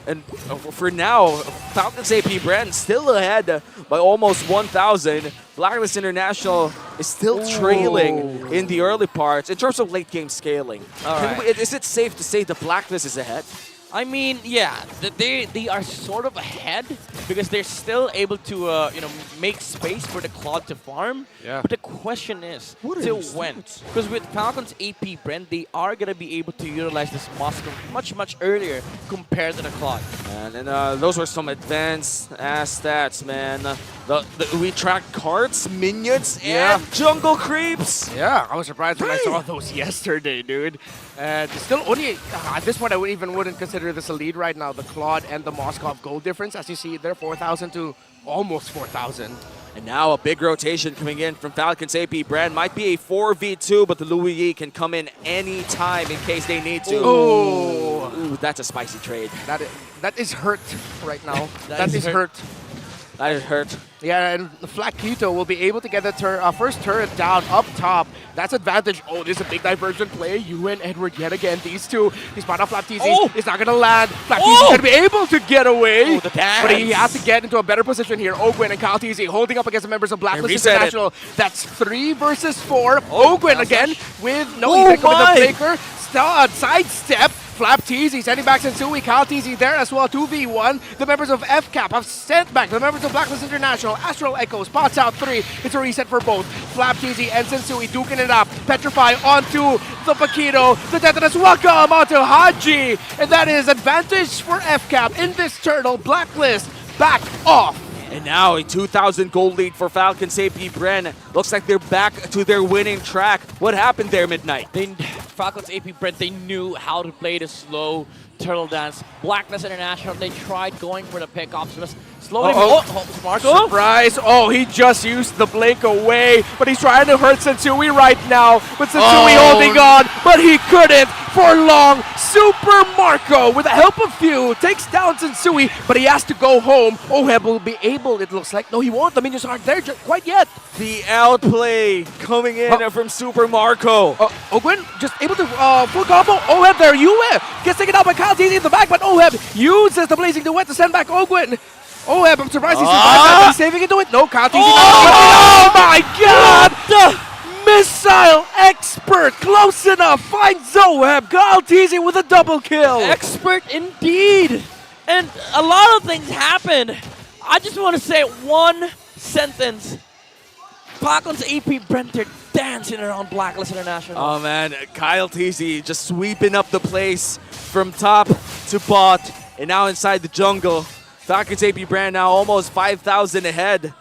And for now, Falcons AP Brand still ahead by almost 1,000. Blacklist International is still trailing in the early parts in terms of late game scaling. Is it safe to say the Blacklist is ahead? I mean, yeah, they are sort of ahead because they're still able to make space for the Claude to farm. Yeah. But the question is, till when? Because with Falcon's AP Brand, they are gonna be able to utilize this Moscow much earlier compared to the Claude. And then those were some advanced stats, man. We tracked cards, minions, and jungle creeps. Yeah, I was surprised when I saw those yesterday, dude. And still only, at this point, I wouldn't consider this a lead right now. The Claude and the Moskov gold difference, as you see there, 4,000 to almost 4,000. And now a big rotation coming in from Falcons AP Brand. Might be a 4v2, but the Louis Yi can come in any time in case they need to. Ooh, that's a spicy trade. That is hurt right now. that is hurt. That is hurt. Yeah, and Flaquito will be able to get the first turret down up top. That's advantage. Oh, this is a big diversion play. You and Edward yet again. These two. He's spot off Flapteasy. Oh! It's not going to land. Flapteasy's going to be able to get away. Oh, the dance. But he has to get into a better position here. Ogwin and Kyle Teasy holding up against the members of Blacklist International. That's 3 versus 4. Ogwin again with no effect with the flicker. Sidestep. Flapteasy sending back Sensui. Kyle Teasy there as well. 2v1. The members of Fcap have sent back the members of Blacklist International. Astral Echo spots out 3. It's a reset for both. Flapteasy and Sensui duking it up. Petrify onto the Paquito. The Tetanus welcome onto Haji. And that is advantage for Fcap in this turtle. Blacklist back off. And now a 2,000 gold lead for Falcons AP Bren. Looks like they're back to their winning track. What happened there, Midnight? Falcons AP Brent, they knew how to play the slow turtle dance. Blacklist International, they tried going for the pickoffs, just slowly. Marco? Surprise! Oh, he just used the blink away, but he's trying to hurt Sensui right now. But Sensui holding on, but he couldn't for long. Super Marco, with the help of few, takes down Sensui, but he has to go home. Oheb will be able, it looks like. No, he won't. The minions aren't there quite yet. The outplay coming in from Super Marco. Ogwin just able to full combo. Oheb there. Yue gets taken out by Kyle Teasy in the back, but Oheb uses the Blazing Duet to send back Ogwin. Oheb, I'm surprised he survived that, but he's saving into it. No, Kyle Teasy. Oh my god! Missile expert, close enough, finds Oheb. Kyle Teasy with a double kill. Expert indeed. And a lot of things happened. I just want to say one sentence. Falcons AP Brent, they're dancing around Blacklist International. Oh man, Kyle Teasy just sweeping up the place from top to bot, and now inside the jungle. Falcons AP Brand now almost 5,000 ahead.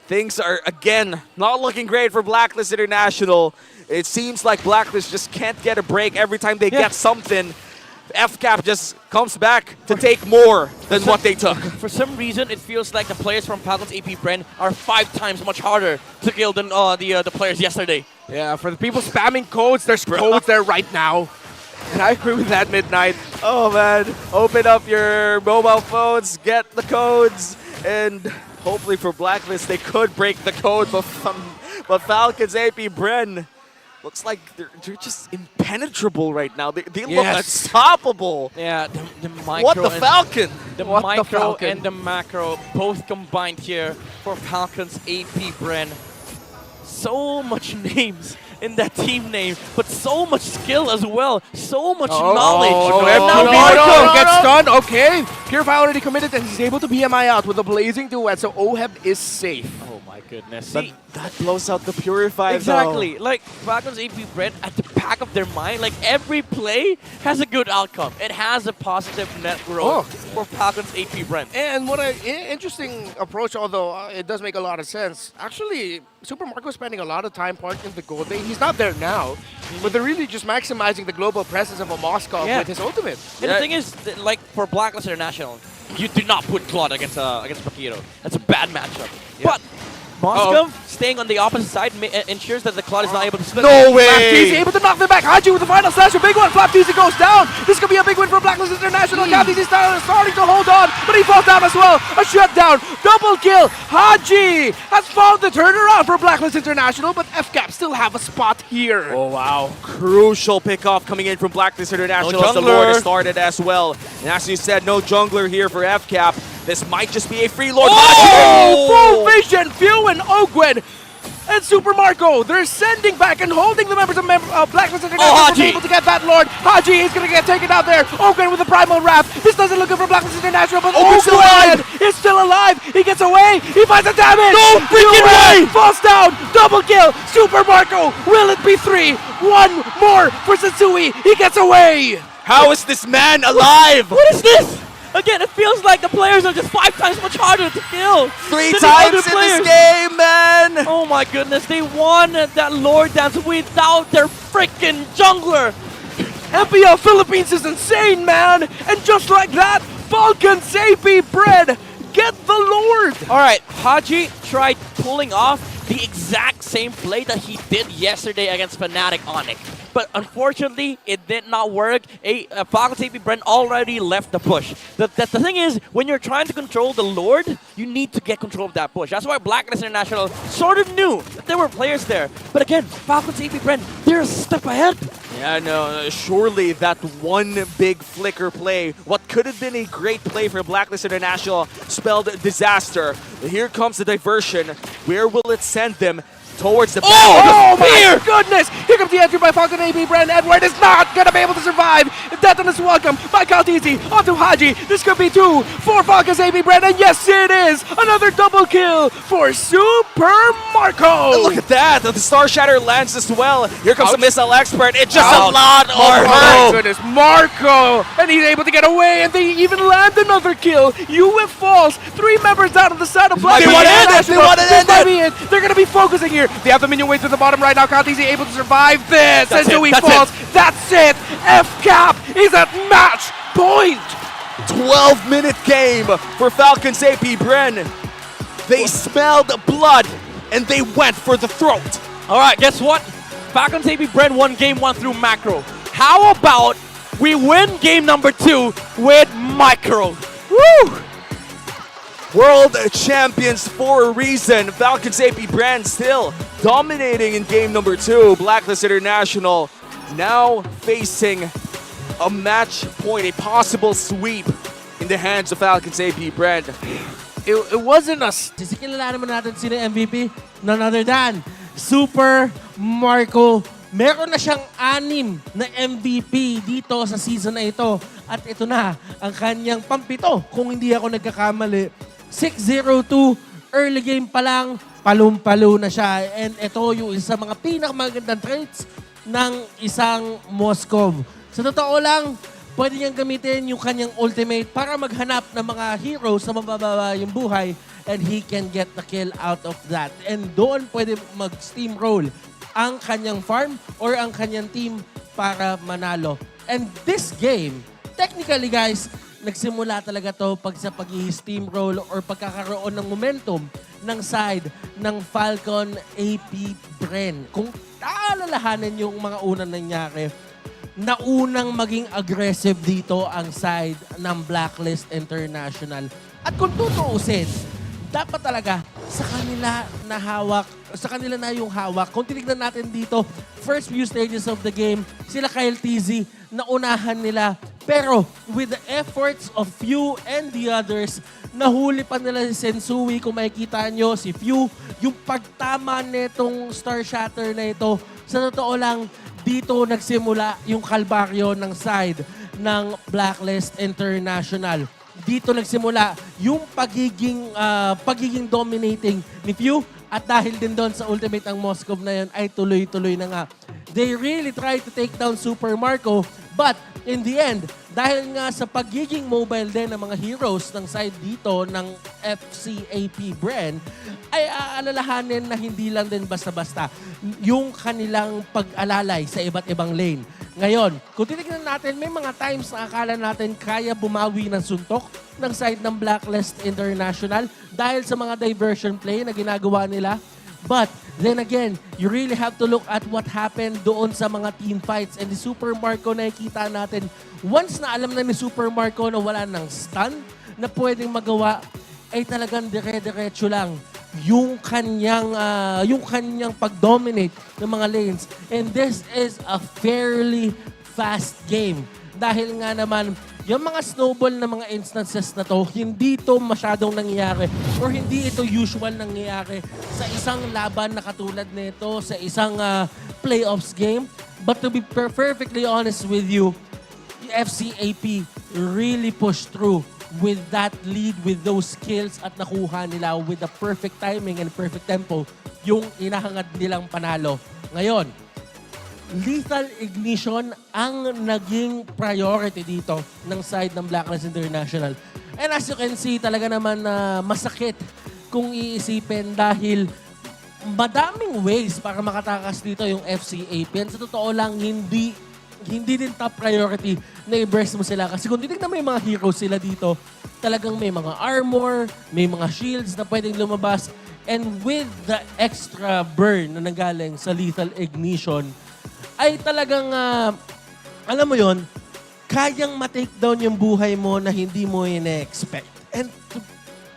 Things are, again, not looking great for Blacklist International. It seems like Blacklist just can't get a break every time they get something. Fcap just comes back to take more than what they took. For some reason, it feels like the players from Falcons AP Brand are 5 times much harder to kill than the players yesterday. Yeah, for the people spamming codes, there's codes there right now. And I agree with that, Midnight. Oh man, open up your mobile phones, get the codes, and hopefully for Blacklist they could break the code, but Falcons AP Bren looks like they're just impenetrable right now. They look unstoppable. Yeah, the micro. What the Falcon? The micro and the macro both combined here for Falcons AP Bren. So much names in that team name, but so much skill as well. So much knowledge. Marco gets stunned. Okay, Purify already committed and he's able to BMI out with a Blazing Duet, so Oheb is safe. Oh my goodness. But that blows out the Purify Exactly. though. Like Falcons AP Brent at the back of their mind, like every play has a good outcome. It has a positive net growth for Falcons AP Brent. And what an interesting approach, although it does make a lot of sense. Actually, Super Marco is spending a lot of time parking the gold day. He's not there now, but they're really just maximizing the global presence of a Moscow with his ultimate. And the thing is, like for Blacklist International, you do not put Claude against Paquito. That's a bad matchup. But Moskov staying on the opposite side ensures that the Cloud is not able to split. No Flap way! TZ able to knock them back. Haji with the final slash, a big one. Flap TZ goes down. This could be a big win for Blacklist International. Captain is starting to hold on, but he falls down as well. A shutdown, double kill. Haji has found the turnaround for Blacklist International, but Fcap still have a spot here. Oh wow, crucial pickoff coming in from Blacklist International as the jungler. Lord has started as well. And as you said, no jungler here for Fcap. This might just be a free Lord. Oh! Full vision, Few and Ogwen and Super Marco. They're sending back and holding the members of Blacklist International Haji. from able to get that Lord. Haji is going to get taken out there. Ogwen with the primal wrap. This doesn't look good for Blacklist International, but Ogwen's still alive. is still alive. He gets away. He finds the damage. No freaking way. Falls down. Double kill. Super Marco. Will it be 3? One more for Satsui. He gets away. How is this man alive? What is this? Again, it feels like the players are just 5 times much harder to kill. 3 than the times other in players. this game, man! Oh my goodness, they won that Lord Dance without their freaking jungler. MPL Philippines is insane, man. And just like that, Falcon Sapy Bread get the Lord. All right, Haji tried pulling off the exact same play that he did yesterday against Fnatic Onyx. But unfortunately, it did not work. Falcon Sapy Brent already left the push. The thing is, when you're trying to control the Lord, you need to get control of that push. That's why Blacklist International sort of knew that there were players there. But again, Falcon Sapy Brent, they're a step ahead. Yeah, no, surely that one big flicker play, what could have been a great play for Blacklist International, spelled disaster. Here comes the diversion. Where will it send them? Towards the back. Oh my goodness! Here comes the entry by Falcon AB. Brand Edward is not going to be able to survive. Death on his welcome by Kaltizi onto Haji. This could be 2 for Falcon's AB Brand, and yes, it is! Another double kill for Super Marco! And look at that! The Star Shatter lands as well. Here comes the Missile Expert. It's just Ouch. a lot Oh my of goodness, Marco! And he's able to get away, and they even land another kill. UF falls. 3 members down on the side of Black. They want to end it! They want to end it! They're going to be focusing here. They have the minion way to the bottom right now. Kaltizi able to survive this. That's and it, Dewey that's falls. That's it. Fcap is at match point. 12-minute game for Falcons AP Bren. They smelled blood and they went for the throat. All right, guess what? Falcon Sapy Brent won game 1 through macro. How about we win game number 2 with micro? Woo! World champions for a reason. Falcons AP Brand still dominating in game number 2. Blacklist International now facing a match point, a possible sweep in the hands of Falcons AP Brand. It wasn't a... Sisikilala naman natin sino MVP, none other than Super Marco. Meron na siyang 6 na MVP dito sa season na ito. At ito na ang kanyang pampito, kung hindi ako nagkakamali. 6-0-2, early game pa lang, palum-palo na siya. And ito yung isa mga pinakamagandang traits ng isang Moskov. Sa totoo lang, pwede niyang gamitin yung kanyang ultimate para maghanap ng mga heroes na mabababa yung buhay, and he can get the kill out of that. And doon pwede mag-steamroll ang kanyang farm or ang kanyang team para manalo. And this game, technically guys, nagsimula talaga to pag sa pag-steamroll or pagkakaroon ng momentum ng side ng Falcon AP Bren. Kung aalalahanin yung mga unang nangyari, naunang maging aggressive dito ang side ng Blacklist International. At kung tutuusin, dapat talaga sa kanila na hawak, sa kanila na yung hawak. Kung tinignan natin dito, first few stages of the game, sila Kyle TZ, naunahan nila. Pero with the efforts of Few and the others, nahuli pa nila si Sensui. Kung makikita nyo, si Few, yung pagtama nitong Star Shatter na ito, sa totoo lang, dito nagsimula yung kalbaryo ng side ng Blacklist International. Dito nagsimula yung pagiging dominating ni Few, at dahil din doon sa ultimate ang Moskov na yun ay tuloy-tuloy na nga. They really tried to take down Super Marco, but in the end, dahil nga sa pagiging mobile din ng mga heroes ng side dito ng Fcap Bren, ay aalalahanin na hindi lang din basta-basta yung kanilang pag-alalay sa iba't ibang lane. Ngayon, kung titignan natin, may mga times na akala natin kaya bumawi ng suntok ng side ng Blacklist International dahil sa mga diversion play na ginagawa nila. But then again, you really have to look at what happened doon sa mga team fights. And the Super Marco nakikita natin, once na alam na ni Super Marco na wala ng stun na pwedeng magawa, ay talagang dire-diretso lang yung kanyang pag-dominate ng mga lanes. And this is a fairly fast game. Dahil nga naman, yung mga snowball na mga instances na to, hindi to masyadong nangyayari or hindi ito usual nangyayari sa isang laban na katulad nito, sa isang playoffs game. But to be perfectly honest with you, FCAP really pushed through with that lead, with those skills at nakuha nila with the perfect timing and perfect tempo yung inahangad nilang panalo. Ngayon, Lethal Ignition ang naging priority dito ng side ng Blacklist International. And as you can see, talaga naman masakit kung iisipin dahil madaming ways para makatakas dito yung FCAP. And sa totoo lang, hindi din top priority na i-burst mo sila. Kasi kung titignan mo yung mga heroes sila dito, talagang may mga armor, may mga shields na pwedeng lumabas. And with the extra burn na nanggaling sa Lethal Ignition, ay talagang, alam mo yon, kayang ma-take down yung buhay mo na hindi mo ina-expect. And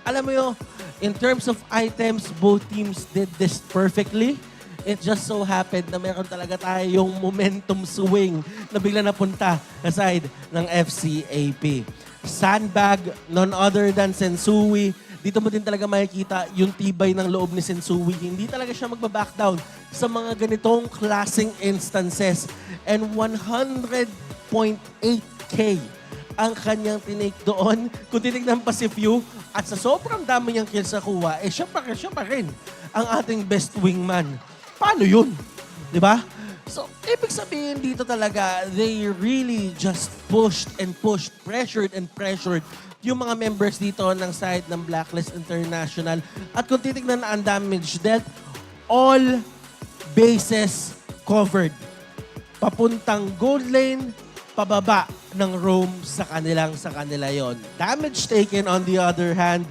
alam mo yun, in terms of items, both teams did this perfectly. It just so happened na meron talaga tayong momentum swing na bigla napunta sa side ng FCAP. Sandbag, none other than Sensui. Dito mo din talaga makikita yung tibay ng loob ni Sensui. Hindi talaga siya magbaback down sa mga ganitong klaseng instances. And 100.8K ang kanyang tinake doon. Kung titignan pa si Few, at sa sobrang dami niyang kills sa kuha, siya pa rin ang ating best wingman. Paano yun? Diba? So, ibig sabihin dito talaga, they really just pushed and pushed, pressured and pressured yung mga members dito ng side ng Blacklist International. At kung titignan na ang damage dealt, all bases covered. Papuntang gold lane, pababa ng roam sa kanila yon. Damage taken on the other hand,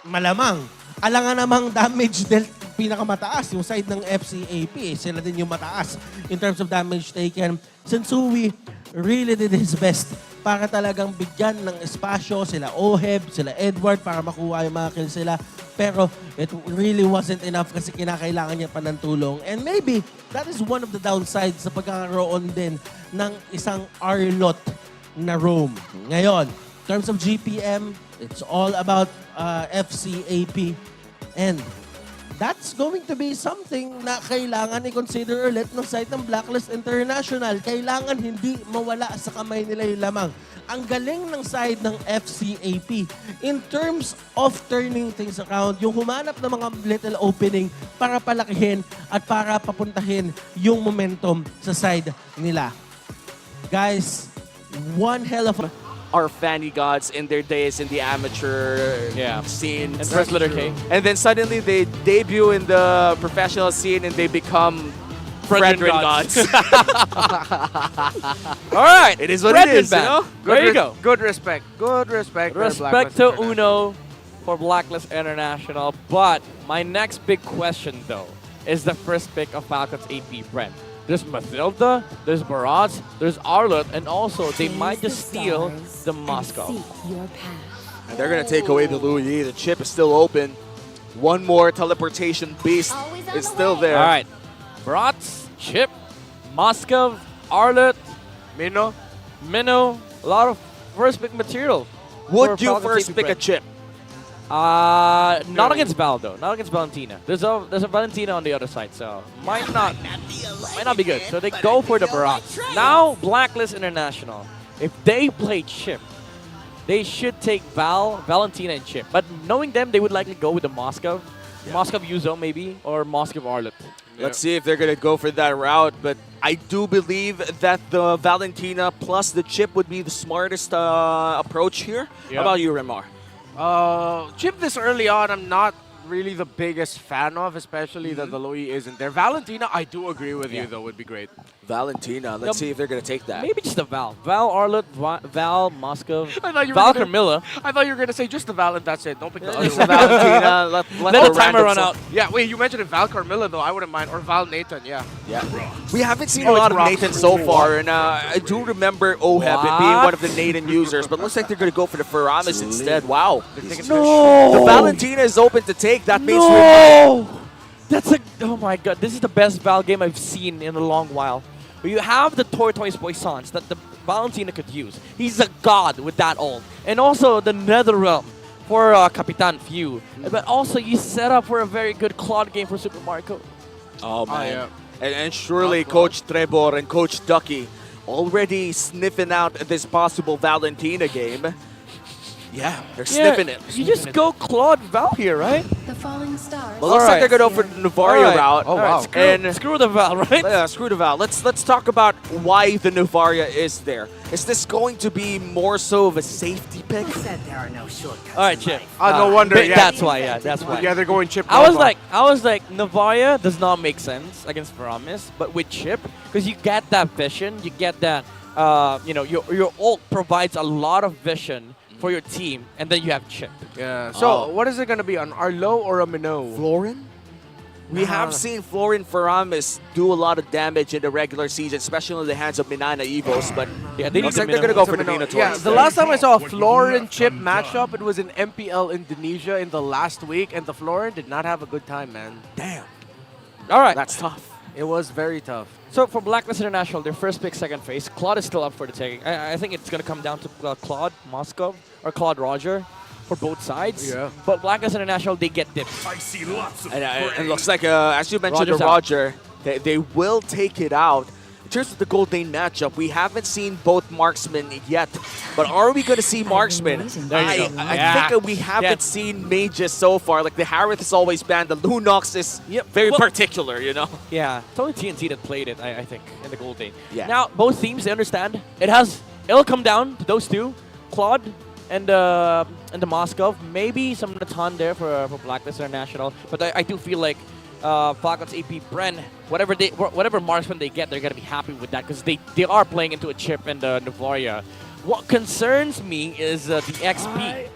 malamang, alangan namang damage dealt pinakamataas, yung side ng FCAP. Sila din yung mataas in terms of damage taken. Sensui really did his best para talagang bigyan ng espasyo sila Oheb, sila Edward para makuha yung mga kills sila. Pero it really wasn't enough kasi kinakailangan niya pa ng tulong. And maybe that is one of the downsides sa pagkakaroon din ng isang Arlot na roam. Ngayon, in terms of GPM, it's all about FCAP. And that's going to be something na kailangan i-consider ulit ng side ng Blacklist International. Kailangan hindi mawala sa kamay nila yung lamang. Ang galing ng side ng FCAP in terms of turning things around, yung humanap ng mga little opening para palakihin at para papuntahin yung momentum sa side nila. Guys, one hell of a... Our Fanny gods in their days in the amateur scene. And first letter K. And then suddenly they debut in the professional scene and they become Fredrin gods. All right. It is what it is, you know? There you go. Good respect. Good respect. for Respect Blacklist to International. Uno for Blacklist International. But my next big question, though, is the first pick of Falcons AP, Brent. There's Mathilda, there's Barats, there's Arlot, and also they might just steal the Moscow. And they're going to take away the Louis. The chip is still open. One more teleportation beast is still there. All right. Barats, Chip, Moscow, Arlot, Mino. Minnow, a lot of first pick material. Would for you Falcons first AP pick a Brent. chip? Not against Val though. Not against Valentina. There's a Valentina on the other side, so might not be good. So they go for the Barats. Now Blacklist International. If they play Chip, they should take Valentina and Chip. But knowing them, they would likely go with the Moscow. Moscow Yuzo maybe, or Moscow Arlot. Let's see if they're going to go for that route. But I do believe that the Valentina plus the chip would be the smartest approach here. Yeah. How about you, Remar? Chip this early on, I'm not really the biggest fan of, especially that the Loi isn't there. Valentina, I do agree with you, though, would be great. Valentina, let's see if they're going to take that. Maybe just a Val. Val Arlott, Val Moscow, I thought you were Val gonna- Carmilla. I thought you were going to say just the Val and that's it. Don't pick the other Just one. Valentina, let Let the the timer random run song- out. Yeah, wait, you mentioned it, Val Carmilla, though. I wouldn't mind. Or Val Nathan, yeah. Yeah. We haven't seen Oh, a lot it's of Rock. Nathan so far, and I do remember Oheb being What? one of the Nathan users, but looks like they're going to go for the Faramis instead. Wow. They're taking No! The Valentina is open to take. That makes No! That's a... Oh my god, this is the best Val game I've seen in a long while. Where you have the Tortoise Poissons that the Valentina could use. He's a god with that ult. And also the Netherrealm for Capitan Few. But also you set up for a very good Claude game for Super Mario. Oh, man. yeah. And surely Not Coach Trevor and Coach Ducky already sniffing out this possible Valentina game. Yeah, they're sniffing it. You just go Claude Val here, right? The falling stars. Well, looks like Alright. they're going to go for the Navaria Alright. route. Oh, wow. And Screw the Val, right? screw the Val. Let's talk about why the Navaria is there. Is this going to be more so of a safety pick? Who said there are no shortcuts? All right, in Chip. life? No wonder, But yeah. That's why, that's why. Yeah, they're going Chip I was Nova. like, Navaria does not make sense against Paramis, but with Chip, because you get that vision, you get that, you know, your ult provides a lot of vision for your team, and then you have Chip. Yeah. So, Oh. what is it going to be? An Arlo or a Minnow? Florin? We have seen Florin Faramis do a lot of damage in the regular season, especially in the hands of Minana Evos, but Yeah, they need looks to like they're going to go for the Minotaur. Yeah, the last time I saw a Florin Chip matchup, it was in MPL Indonesia in the last week, and the Florin did not have a good time, man. Damn, All right. that's tough. It was very tough. So for Blacklist International, their first pick, second phase, Claude is still up for the taking. I think it's going to come down to Claude Moscow or Claude Roger for both sides. Yeah. But Blacklist International, they get dipped. And it looks like, as you mentioned, Roger's to out. Roger, they will take it out. In terms of the Golden matchup, we haven't seen both marksmen yet, but are we going to see marksmen? There you go. I Yeah. think we haven't Yeah. seen mages so far. Like the Harith is always banned, the Lunox is very Well- particular, you know? Yeah, it's only TNT that played it, I think, in the Golden. Yeah. Now, both teams, they understand. It'll come down to those two, Claude and the Moscow. Maybe some Natan there for Blacklist International. But I do feel like Falcons AP Bren, whatever marksman they get, they're gonna be happy with that because they are playing into a Chip and Navaria. What concerns me is the XP.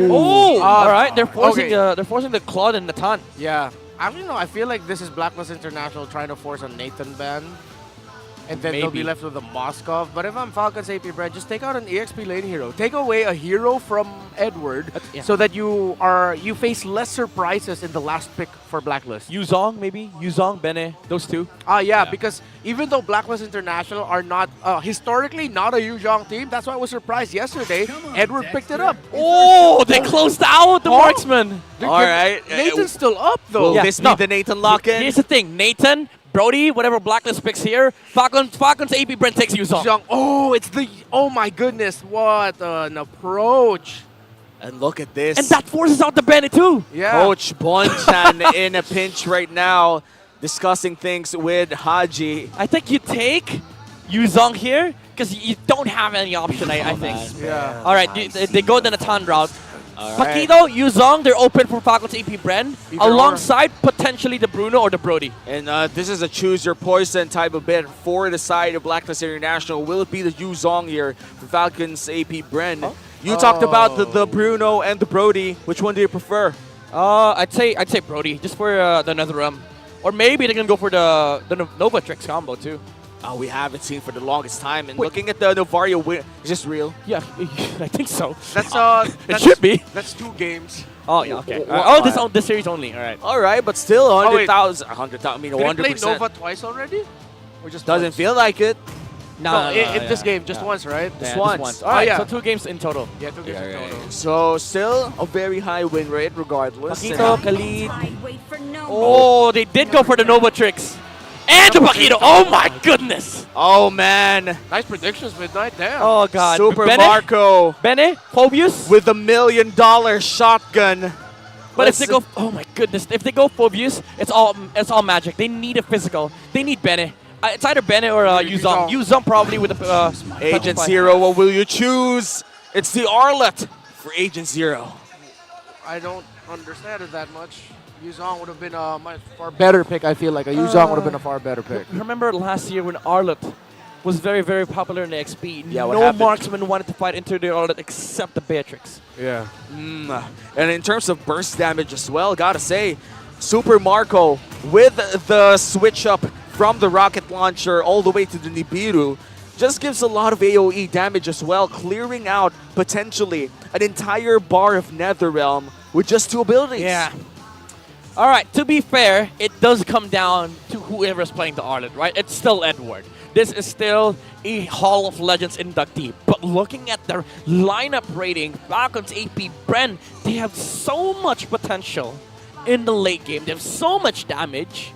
Oh, all right, they're forcing the Claude and Natan. Yeah. I don't know. I feel like this is Blacklist International trying to force a Nathan ban. And then they'll be Maybe. left with a Moskov. But if I'm Falcons AP Brand, just take out an EXP lane hero. Take away a hero from Edward Yeah. so that you face less surprises in the last pick for Blacklist. Yuzong, maybe? Yuzong, Bene, those two. Yeah, because even though Blacklist International are not historically not a Yuzhong team, that's why I was surprised yesterday. Edward picked it up. Oh, they closed out the marksman. All right. Nathan's still up though. Will Yeah, this no. be the Nathan lock-in? Here's the thing, Nathan, Brody, whatever Blacklist picks here, Falcons AP Brent takes Yuzong. Yuzhong. Oh, it's the. Oh my goodness! What an approach! And look at this. And that forces out the Bennett too. Yeah. Coach Bonchan in a pinch right now, discussing things with Haji. I think you take Yuzong here because you don't have any option, I think. Yeah. All right, they go the Natan route. right. Paquito, Yuzong, they're open for Falcons AP Bren, Either alongside potentially the Bruno or the Brody. And this is a choose your poison type of bit for the side of Blacklist International. Will it be the Yuzong here for Falcons AP Bren? You talked about the Bruno and the Brody. Which one do you prefer? I'd say Brody, just for the Netherrealm. Or maybe they're gonna go for the Nova Tricks combo too. We haven't seen for the longest time. And looking at the Novaria win, is this real? Yeah, I think so. That's should be. That's 2 games. Oh yeah, okay. Wha- This series only. All right. All right, but still wait. 100,000. 100,000. I mean, Did he play 100%. Nova twice already? Or just Doesn't once? feel like it. No, in this game, just once, right? Just Yeah, once. All right, yeah. so 2 games in total. Yeah, 2 games in total. So still a very high win rate regardless. Paquito, Khalid. I wait for no Oh, they did go for the Nova Tricks. And the Paquito. Oh my goodness. Oh man, Nice predictions, Midnight. Damn. Oh god. Super Bene? Marco Bene? Phobius? with the $1 million shotgun. But Let's if they go, oh my goodness, if they go Phobius, it's all magic. They need a physical. They need Bene. It's either Bene or Yuzong. Yuzong probably with the Agent Petrify. Zero, what will you choose? It's the Arlet for Agent Zero. I don't. understand it that much. Yuzong would have been a much far better pick, I feel like. A Yuzong would have been a far better pick. Remember last year when Arlet was very, very popular in the XP? Yeah, what no happened? marksman wanted to fight into the Arlet except the Beatrix. Yeah. And in terms of burst damage as well, gotta say, Super Marco with the switch up from the rocket launcher all the way to the Nibiru just gives a lot of AoE damage as well, clearing out potentially an entire bar of Netherrealm with just 2 abilities. Yeah. All right, to be fair, it does come down to whoever's playing the Arlet, right? It's still Edward. This is still a Hall of Legends inductee. But looking at their lineup rating, Falcons, AP, Bren, they have so much potential in the late game. They have so much damage.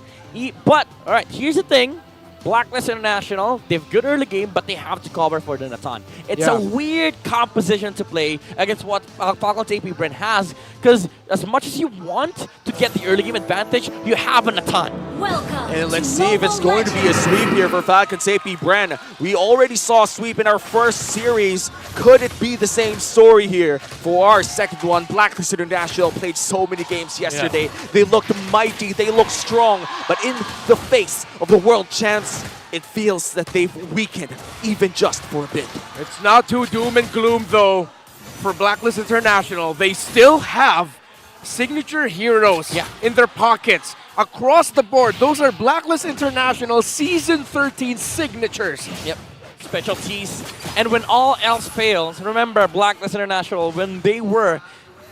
But, all right, here's the thing. Blacklist International, they have good early game, but they have to cover for the Natan. It's a weird composition to play against what Falcons AP Brent has, because as much as you want to get the early game advantage, you have a Natan. Welcome. And let's to see if it's Mobile going to be a sweep here for Falcons AP Bren. We already saw a sweep in our first series. Could it be the same story here for our second one? Blacklist International played so many games yesterday. They looked mighty, they looked strong, but in the face of the world champs, it feels that they've weakened even just for a bit. It's not too doom and gloom, though, for Blacklist International. They still have signature heroes in their pockets across the board. Those are Blacklist International Season 13 signatures. Yep. Specialties. And when all else fails, remember Blacklist International, when they were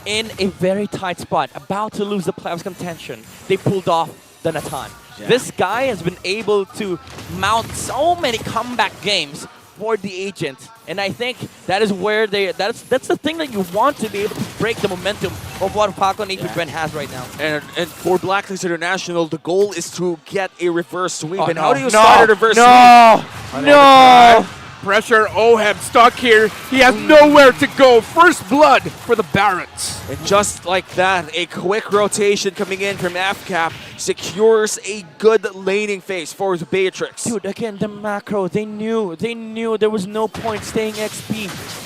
in a very tight spot, about to lose the playoffs contention, they pulled off the Natan. Yeah. This guy has been able to mount so many comeback games for the agent, and I think that is where that's the thing that you want to be able to break the momentum of what Falcon AP Brent has right now. And for Blacklist International, the goal is to get a reverse sweep. Oh, and no. how do you start a reverse sweep? No! Pressure Oheb stuck here. He has nowhere to go. First blood for the Barretts. And just like that, a quick rotation coming in from Fcap secures a good laning phase for the Beatrix. Dude, again, the macro, they knew there was no point staying XP.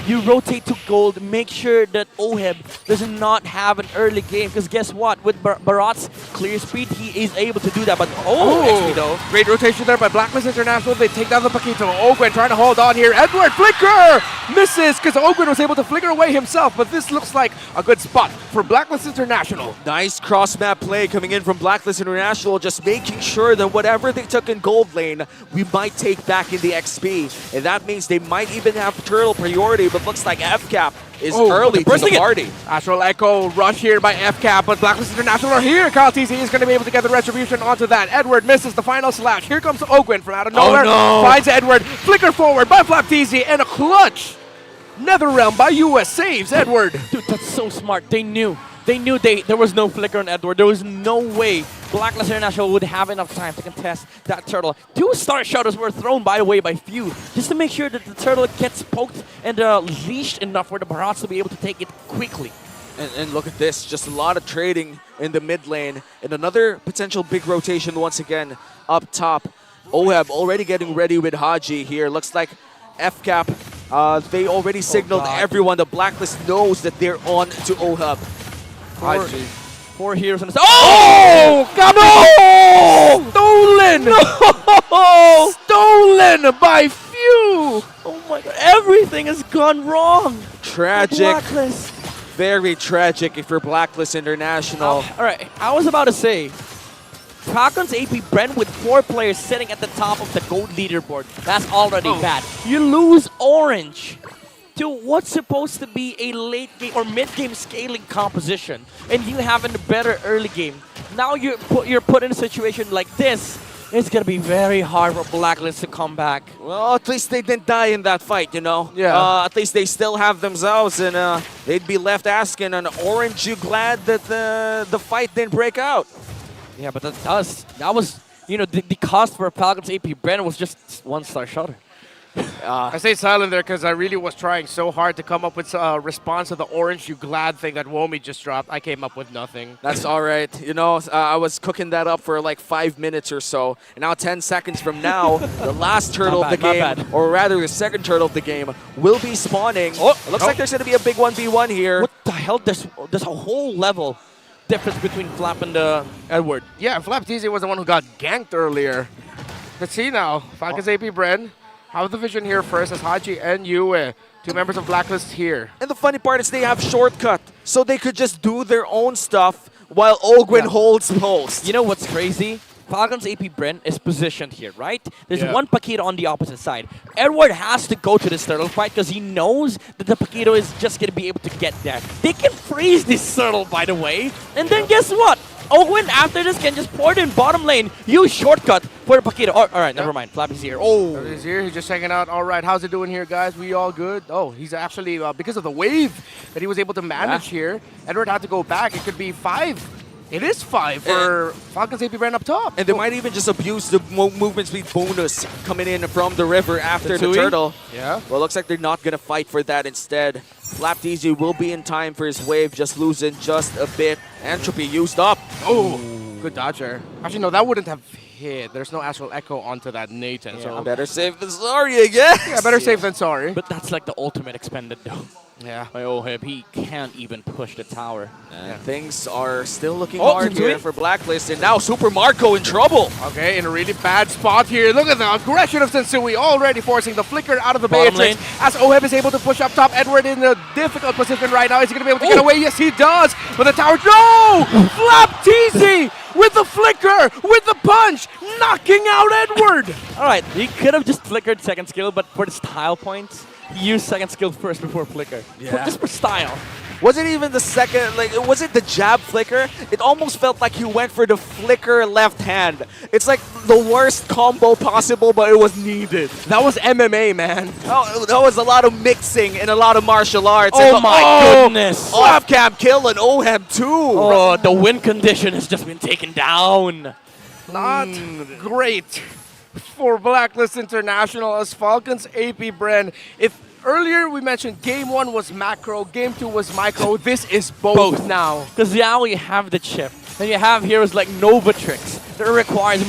You rotate to gold, make sure that Oheb does not have an early game, because guess what? With Barat's clear speed, he is able to do that, but XP though. Great rotation there by Blacklist International. They take down the Paquito. Ogwen trying to hold on here. Edward, flicker! Misses, because Ogwen was able to flicker away himself, but this looks like a good spot for Blacklist International. Nice cross-map play coming in from Blacklist International, just making sure that whatever they took in gold lane, we might take back in the XP. And that means they might even have turtle priority, but looks like Fcap is early to the party. Astral Echo rush here by Fcap, but Blacklist International are here. Kyle TZ is going to be able to get the retribution onto that. Edward misses the final slash. Here comes Ogwen from out of nowhere. Finds Edward. Flicker forward by Flap TZ, and a clutch Netherrealm by US saves Edward. Dude, that's so smart. They knew there was no flicker on Edward. There was no way Blacklist International would have enough time to contest that turtle. 2 star shuttles were thrown, by the way, by Few, just to make sure that the turtle gets poked and leashed enough for the Barats to be able to take it quickly. And look at this, just a lot of trading in the mid lane. And another potential big rotation once again up top. Oheb already getting ready with Haji here. Looks like Fcap, they already signaled everyone. The Blacklist knows that they're on to Oheb. Four heroes on the Stolen! No! Stolen by Few! Oh my god, everything has gone wrong! Tragic. Blacklist. Very tragic if you're Blacklist International. Alright, I was about to say, Falcons AP Brent with 4 players sitting at the top of the gold leaderboard. That's already bad. You lose Orange to what's supposed to be a late game or mid game scaling composition, and you having a better early game. Now you're put in a situation like this. It's gonna be very hard for Blacklist to come back. Well, at least they didn't die in that fight, you know? Yeah. At least they still have themselves, and they'd be left asking, an Orange, you glad that the fight didn't break out? Yeah, but that was, you know, the cost for Falcons AP Brent was just 1 star shutter. I stayed silent there because I really was trying so hard to come up with a response to the orange you glad thing that Womi just dropped. I came up with nothing. That's all right. You know, I was cooking that up for like 5 minutes or so. And now 10 seconds from now, the last turtle of the game, or rather the second turtle of the game, will be spawning. Oh, it looks like there's going to be a big 1v1 here. What the hell? There's a whole level difference between Flap and Edward. Yeah, Flap TZ was the one who got ganked earlier. Let's see now. Falcons AP Bren have the vision here first as Haji and Yue, 2 members of Blacklist here. And the funny part is they have shortcut, so they could just do their own stuff while Ogwin holds post. You know what's crazy? Falcons AP Bren is positioned here, right? There's one Paquito on the opposite side. Edward has to go to this turtle fight because he knows that the Paquito is just going to be able to get there. They can freeze this turtle, by the way. And then guess what? Ogwin, after this, can just pour it in bottom lane, use shortcut for the Paquito. Oh, all right, never mind. Flap is here. Oh. He's here. He's just checking out. All right, how's it doing here, guys? We all good? Oh, he's actually, because of the wave that he was able to manage here, Edward had to go back. It could be 5. It is 5 for Falcons AP Bren up top. And they might even just abuse the movement speed bonus coming in from the river after the turtle. Yeah. Well, looks like they're not going to fight for that instead. Flap DZ will be in time for his wave, just losing just a bit. Entropy used up. Oh, good dodger. Actually, no, that wouldn't have hit. There's no Astral Echo onto that Nathan. So Better safe than sorry again. yeah, better safe than sorry. But that's like the ultimate expended, though. Yeah. By Oheb, he can't even push the tower. And things are still looking hard Sensui. here for Blacklist, and now Super Marco in trouble. Okay, in a really bad spot here. Look at the aggression of Sensui already forcing the flicker out of the Bottom Beatrix. As Oheb is able to push up top. Edward in a difficult position right now. Is he going to be able to get away? Yes, he does. But the tower, no! Flap TZ with the flicker, with the punch, knocking out Edward. All right, he could have just flickered second skill, but for the style points, he used second skill first before flicker. Just for style. Was it even the second, like, was it the jab flicker? It almost felt like he went for the flicker left hand. It's like the worst combo possible, but it was needed. That was MMA, man. Oh, that was a lot of mixing and a lot of martial arts. Oh and my goodness. Off-cam kill and Oheb too. Oh, the win condition has just been taken down. Not great for Blacklist International as Falcons AP Bren. If earlier we mentioned game 1 was macro, game 2 was micro, this is both now. Because now you have the chip. Then you have heroes like Novatrix that requires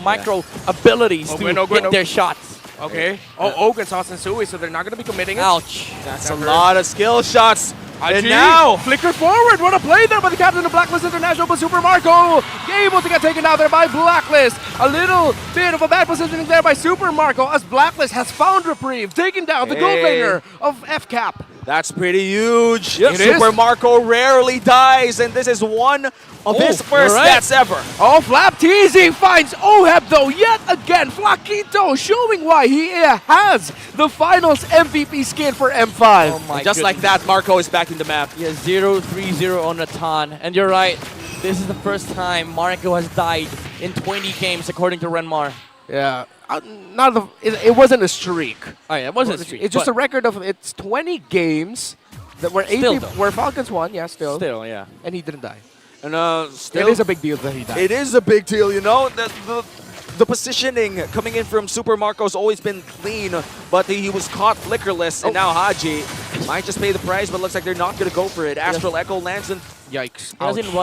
micro abilities to hit their shots. Okay. Oh, Ogun saw Sensui, so they're not going to be committing it. Ouch. That's a lot of skill shots. And IG, now, flicker forward. What a play there by the captain of Blacklist International, but Super Marco able to get taken down there by Blacklist. A little bit of a bad positioning there by Super Marco as Blacklist has found reprieve, taking down the gold laner of Fcap. that's pretty huge. It Super is. Marco rarely dies, and this is one of his first stats ever. Oh, Flap TZ finds Oheb though yet again. Flaquito showing why he has the finals MVP skin for M5. Oh my Just like that, Marco is back in the map. Yeah, 0-3-0 on Natan. And you're right, this is the first time Marco has died in 20 games according to Renmar. Yeah, it wasn't a streak. Oh yeah, it wasn't a streak. It's just a record of it's 20 games that were Still, where Falcons won. Yeah, still, yeah. and he didn't die. And still, It is a big deal that he died. it is a big deal, you know. The positioning coming in from Super Marco's always been clean, but he was caught flickerless, and now Haji might just pay the price, but looks like they're not going to go for it. Astral Echo lands in. Yikes!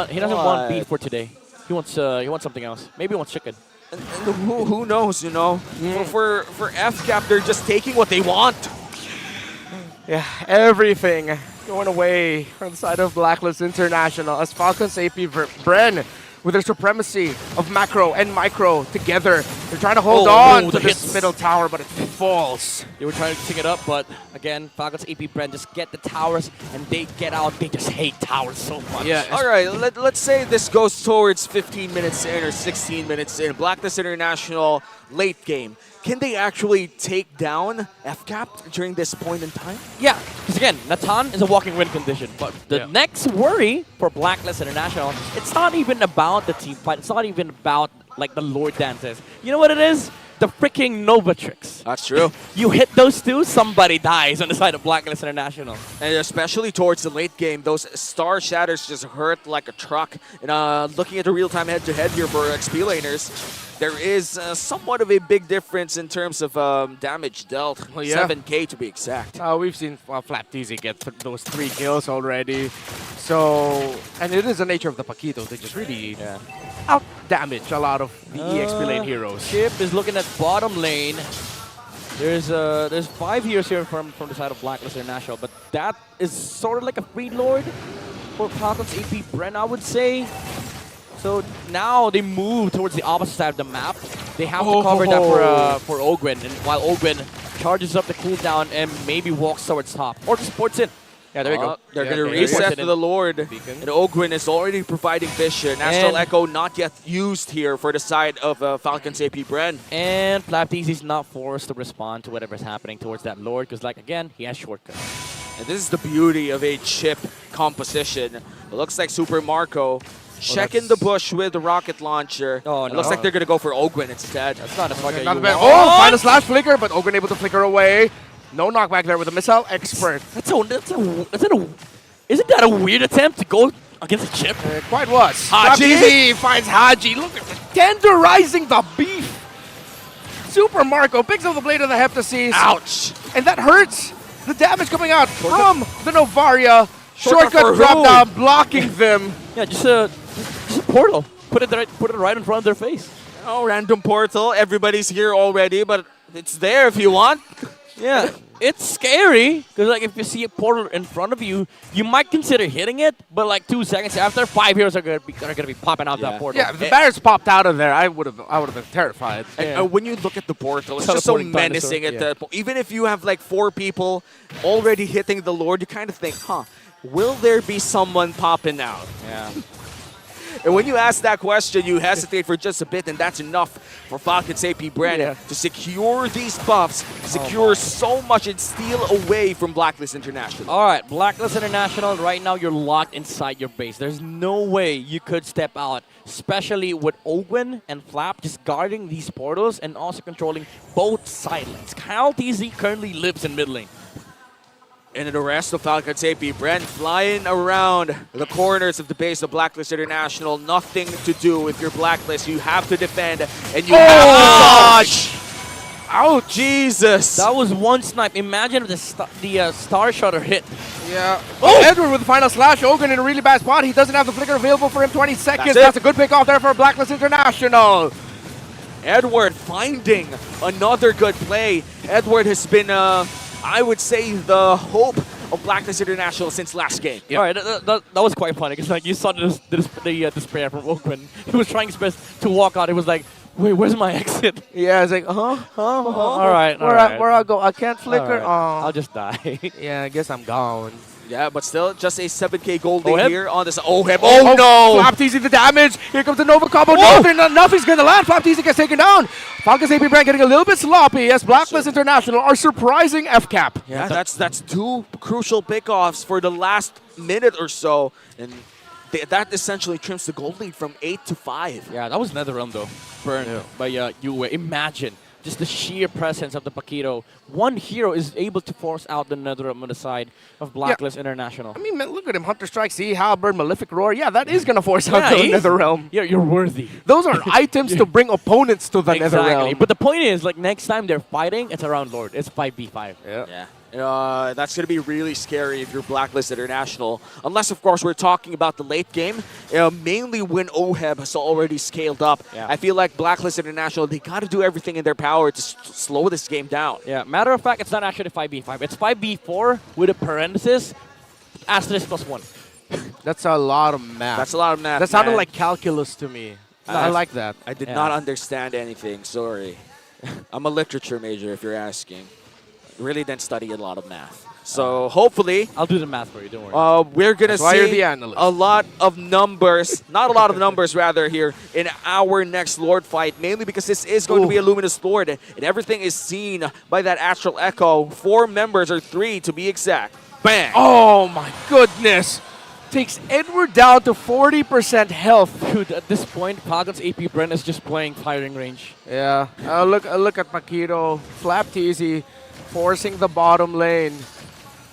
He doesn't want beef for today. He wants something else. Maybe he wants chicken. And who knows, you know? For Fcap, they're just taking what they want. Yeah, everything going away from the side of Blacklist International as Falcons AP Bren with their supremacy of macro and micro together. They're trying to hold on to the this hits. middle tower, but it falls. They were trying to pick it up, but again, Falcons AP Brand just get the towers and they get out. They just hate towers so much. Yeah. All right, let's say this goes towards 15 minutes in or 16 minutes in. Blacklist International late game. Can they actually take down Fcap during this point in time? Yeah, because again, Natan is a walking win condition. But the next worry for Blacklist International, it's not even about the team fight. It's not even about like the Lord dances. You know what it is? The freaking Novatrix. That's true. You hit those two, somebody dies on the side of Blacklist International. And especially towards the late game, those Star Shatters just hurt like a truck. And looking at the real-time head-to-head here for XP laners, there is somewhat of a big difference in terms of damage dealt. Well, yeah. 7K to be exact. We've seen Flap TZ get those 3 kills already. So, and it is the nature of the Paquitos. They just really out-damage a lot of the EXP lane heroes. Chip is looking at bottom lane. There's 5 heroes here from the side of Blacklist International, but that is sort of like a free lord for Falcon's AP Bren, I would say. So now they move towards the opposite side of the map. They have to cover that for Ogwen, and while Ogwen charges up the cooldown and maybe walks towards top or just ports in. Yeah, there you go. They're Yeah, going to okay. reset to the Lord. Beacon. And Ogwen is already providing vision. Astral Echo not yet used here for the side of Falcon's AP Bren. And Flapteasy is not forced to respond to whatever's happening towards that Lord because, like, again, he has shortcuts. And this is the beauty of a chip composition. It looks like Super Marco checking the bush with the rocket launcher. Oh, It no. looks like they're going to go for Ogwen instead. That's not as much as Not you bad. want. Oh, final slash flicker, but Ogren able to flicker away. No knockback there with a missile expert. Isn't that a weird attempt to go against a chip? Quite was. Haji! Haji finds Haji. Look at this. Tenderizing the beef. Super Marco picks up the blade of the Heptaseas. Ouch! And that hurts. The damage coming out from the Novaria. Shortcut for Shortcut drop who? down, blocking them. Yeah, just a portal. Put it right in front of their face. Oh, random portal. Everybody's here already, but it's there if you want. Yeah, it's scary because like if you see a portal in front of you, you might consider hitting it, but like 2 seconds after, 5 heroes are gonna be popping out Yeah. that portal. Yeah, if the barriers popped out of there, I would have been terrified. And when you look at the portal, it's just so Teleporting dinosaur. menacing. At the even if you have like 4 people already hitting the Lord, you kind of think, huh, will there be someone popping out? Yeah. And when you ask that question, you hesitate for just a bit, and that's enough for Falcon's AP Bren to secure these buffs, secure so much and steal away from Blacklist International. All right, Blacklist International. Right now, you're locked inside your base. There's no way you could step out, especially with Ogwen and Flap just guarding these portals and also controlling both side lanes. Kyle TZ currently lives in mid lane. And the rest of Falcon's AP Bren flying around the corners of the base of Blacklist International. Nothing to do if you're Blacklist. You have to defend, and you have to dodge. Ouch! Jesus! That was one snipe. Imagine if the Star Shutter hit. Yeah. Oh, Edward with the final slash. Ogren in a really bad spot. He doesn't have the flicker available for him. 20 seconds. That's it. That's a good pick off there for Blacklist International. Edward finding another good play. Edward has been, I would say, the hope of Blacklist International since last game. All right, that was quite funny because like you saw the despair from Ogwen. He was trying his best to walk out. He was like, "Wait, where's my exit?" Yeah, it's like, All right, all Where right. I go? I can't flicker. I'll just die. Yeah, I guess I'm gone. Yeah, but still, just a 7K gold Oheb? here on this. Oheb. Oh, no! Flap TZ the damage. Here comes the Nova combo. Nothing's going to land. Flap TZ gets taken down. Falcon's AP Brand getting a little bit sloppy as Blacklist International are surprising Fcap. Yeah, that's 2 crucial pickoffs for the last minute or so. And that essentially trims the gold lead from 8 to 5. Yeah, that was NetherRealm though. Burned by Yue. Imagine just the sheer presence of the Paquito. One hero is able to force out the NetherRealm on the side of Blacklist International. I mean, man, look at him. Hunter Strike, Sea, Halberd, Malefic Roar. Yeah, that is going to force out the NetherRealm. Yeah, you're worthy. Those are items to bring opponents to the Exactly. NetherRealm. But the point is, like next time they're fighting, it's around Lord. It's 5v5. Yeah. That's going to be really scary if you're Blacklist International. Unless, of course, we're talking about the late game. Mainly when Oheb has already scaled up. Yeah. I feel like Blacklist International, they got to do everything in their power to slow this game down. Yeah, matter of fact, it's not actually 5v5. It's 5v4 with a parenthesis, asterisk +1. That's a lot of math. That's a lot of math, That sounded man. like calculus to me. I like that. I did Yeah. not understand anything, sorry. I'm a literature major, if you're asking. Really didn't study a lot of math. So hopefully, I'll do the math for you, don't worry. we're going to That's why you're see the analyst. a lot of numbers, not a lot of numbers rather here in our next Lord fight, mainly because this is going to be a Luminous Lord and everything is seen by that Astral Echo. 4 members or 3 to be exact. Bang! Oh my goodness. takes Edward down to 40% health. Dude, at this point, Falcons AP Bren is just playing firing range. Yeah, look at Makito. Flapteasy forcing the bottom lane.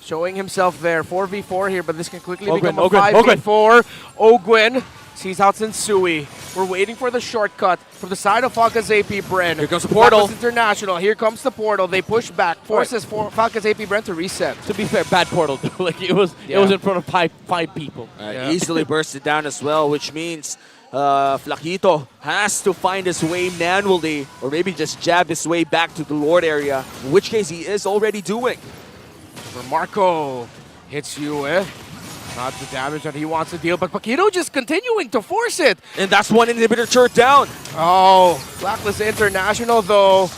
Showing himself there. 4v4 here, but this can quickly become a 5v4. Ogwin sees out Sensui. We're waiting for the shortcut from the side of Falcons AP Bren. Here comes the portal. Falcons International. Here comes the portal. They push back. Forces Falcons AP Bren to reset. To be fair, bad portal. Like it was in front of five people. Easily bursted down as well, which means Flaquito has to find his way manually, or maybe just jab his way back to the Lord area, in which case he is already doing. For Marco hits you with not the damage that he wants to deal, but Paquito just continuing to force it. And that's one inhibitor turret down. Oh, Blacklist International though.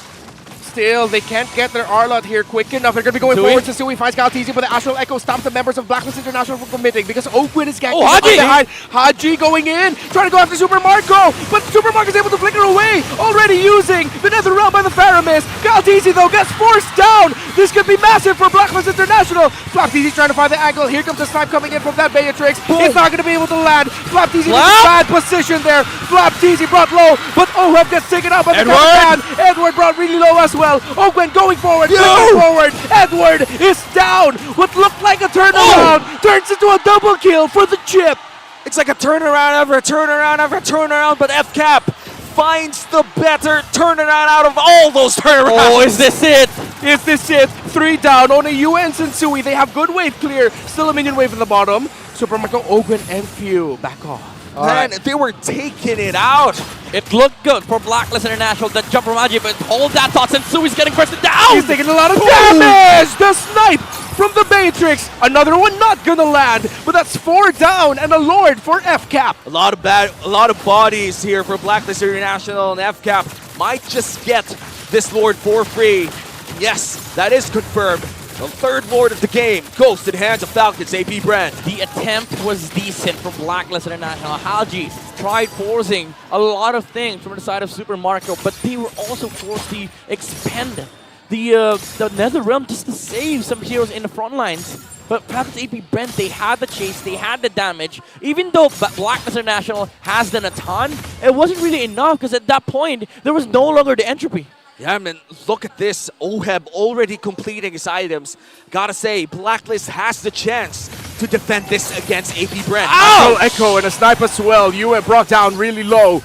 Still, they can't get their Arlot here quick enough. They're going to be going forward. Sensui finds Galtizi, but the Astral Echo stops the members of Blacklist International from committing because Oakwood is ganking Haji! behind. Haji going in, trying to go after Super Marco, but Super Marco is able to flicker away, already using the Nether Realm by the Faramis. Galtizi, though, gets forced down. This could be massive for Blacklist International. Flapteasy trying to find the angle. Here comes the snipe coming in from that Beatrix. He's not going to be able to land. Flapteasy in a bad position there. Flapteasy brought low, but Oheb gets taken out by the man. Edward brought really low as well. Ogwen going forward, going forward. Edward is down. What looked like a turnaround turns into a double kill for the chip. It's like a turnaround after a turnaround after a turnaround, but Fcap finds the better turnaround out of all those turnarounds. Oh, is this it? Is this it? 3 down. Only Yu and Sensui. They have good wave clear. Still a minion wave in the bottom. Super Marco, Ogwen, and Few back off. Man, they were taking it out. It looked good for Blacklist International. The jump from Haji, but hold that thought. Sensui's getting pressed down. He's taking a lot of damage. The snipe from the Matrix. Another one not gonna land, but that's 4 down and a Lord for Fcap. A lot of bodies here for Blacklist International, and Fcap might just get this Lord for free. Yes, that is confirmed. The third Lord of the game goes to the hands of Falcons AP Bren. The attempt was decent from Blacklist International. Haji tried forcing a lot of things from the side of Super Marco, but they were also forced to expend the Nether Realm just to save some heroes in the front lines. But Falcons AP Bren, they had the chase, they had the damage. Even though Blacklist International has done a ton, it wasn't really enough because at that point, there was no longer the entropy. Yeah, man, look at this. Oheb already completing his items. Gotta say, Blacklist has the chance to defend this against AP Bren. Ow! Echo and a snipe as well. You have brought down really low.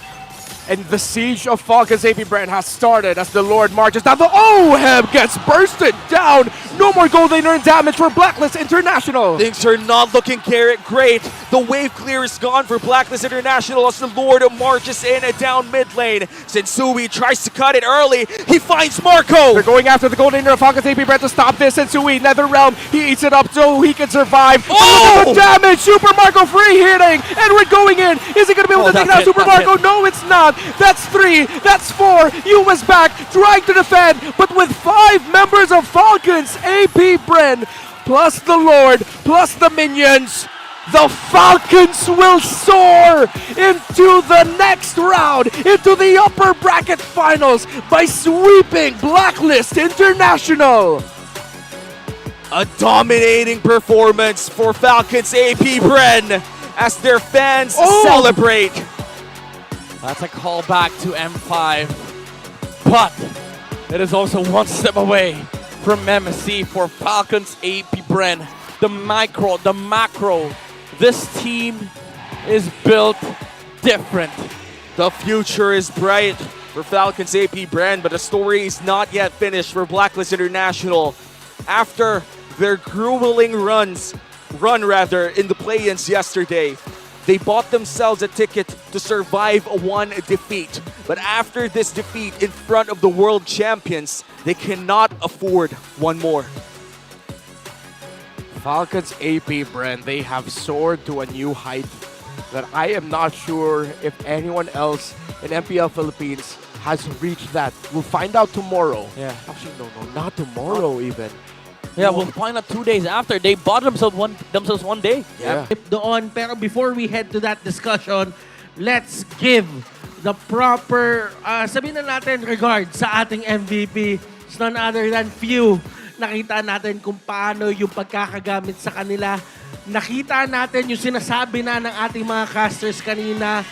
And the siege of Falcons AP Bren has started as the Lord marches down. The Oheb gets bursted down. No more gold lane earned damage for Blacklist International. Things are not looking great. The wave clear is gone for Blacklist International as the Lord marches in and down mid lane. Sensui tries to cut it early. He finds Marco. They're going after the gold laner of Falcons AP Bren to stop this. Sensui, Nether Realm, he eats it up so he can survive. Oh! Look at the damage. Super Marco free hitting. Edward going in. Is he going to be able to take out Super Marco? No, it's not. That's 3. That's 4. Yu was back, trying to defend, but with 5 members of Falcons AP Bren, plus the Lord, plus the minions, the Falcons will soar into the next round, into the upper bracket finals by sweeping Blacklist International. A dominating performance for Falcons AP Bren as their fans celebrate. That's a callback to M5, but it is also one step away from MSC for Falcons AP Bren. The macro, this team is built different. The future is bright for Falcons AP Bren, but the story is not yet finished for Blacklist International. After their grueling run in the play-ins yesterday, they bought themselves a ticket to survive one defeat. But after this defeat in front of the world champions, they cannot afford one more. Falcons AP Bren, they have soared to a new height that I am not sure if anyone else in MPL Philippines has reached that. We'll find out tomorrow. Yeah. Actually, no, not tomorrow even. Yeah, we'll find out 2 days after. They bought themselves one day. Yeah. Doon. Pero before we head to that discussion, let's give the proper, sabihin na natin, regard sa ating MVP. It's none other than Few. Nakita natin kung paano yung pagkakagamit sa kanila nakita natin yung sinasabi na ng ating mga casters kanina,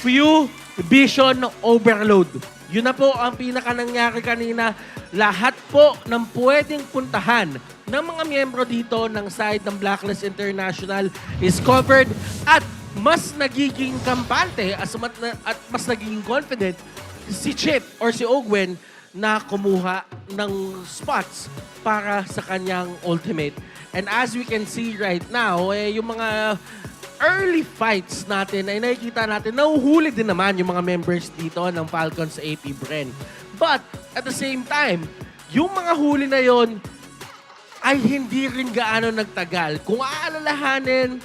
few vision overload. Yun na po ang pinaka nangyari kanina. Lahat po ng pwedeng puntahan ng mga miyembro dito ng side ng Blacklist International is covered at mas nagiging kampante at mas nagiging confident si Chip or si Ogwen na kumuha ng spots para sa kanyang ultimate. And as we can see right now, yung mga early fights natin ay nakikita natin, nahuhuli din naman yung mga members dito ng Falcons AP Bren. But at the same time, yung mga huli na yon ay hindi rin gaano nagtagal. Kung aalalahanin,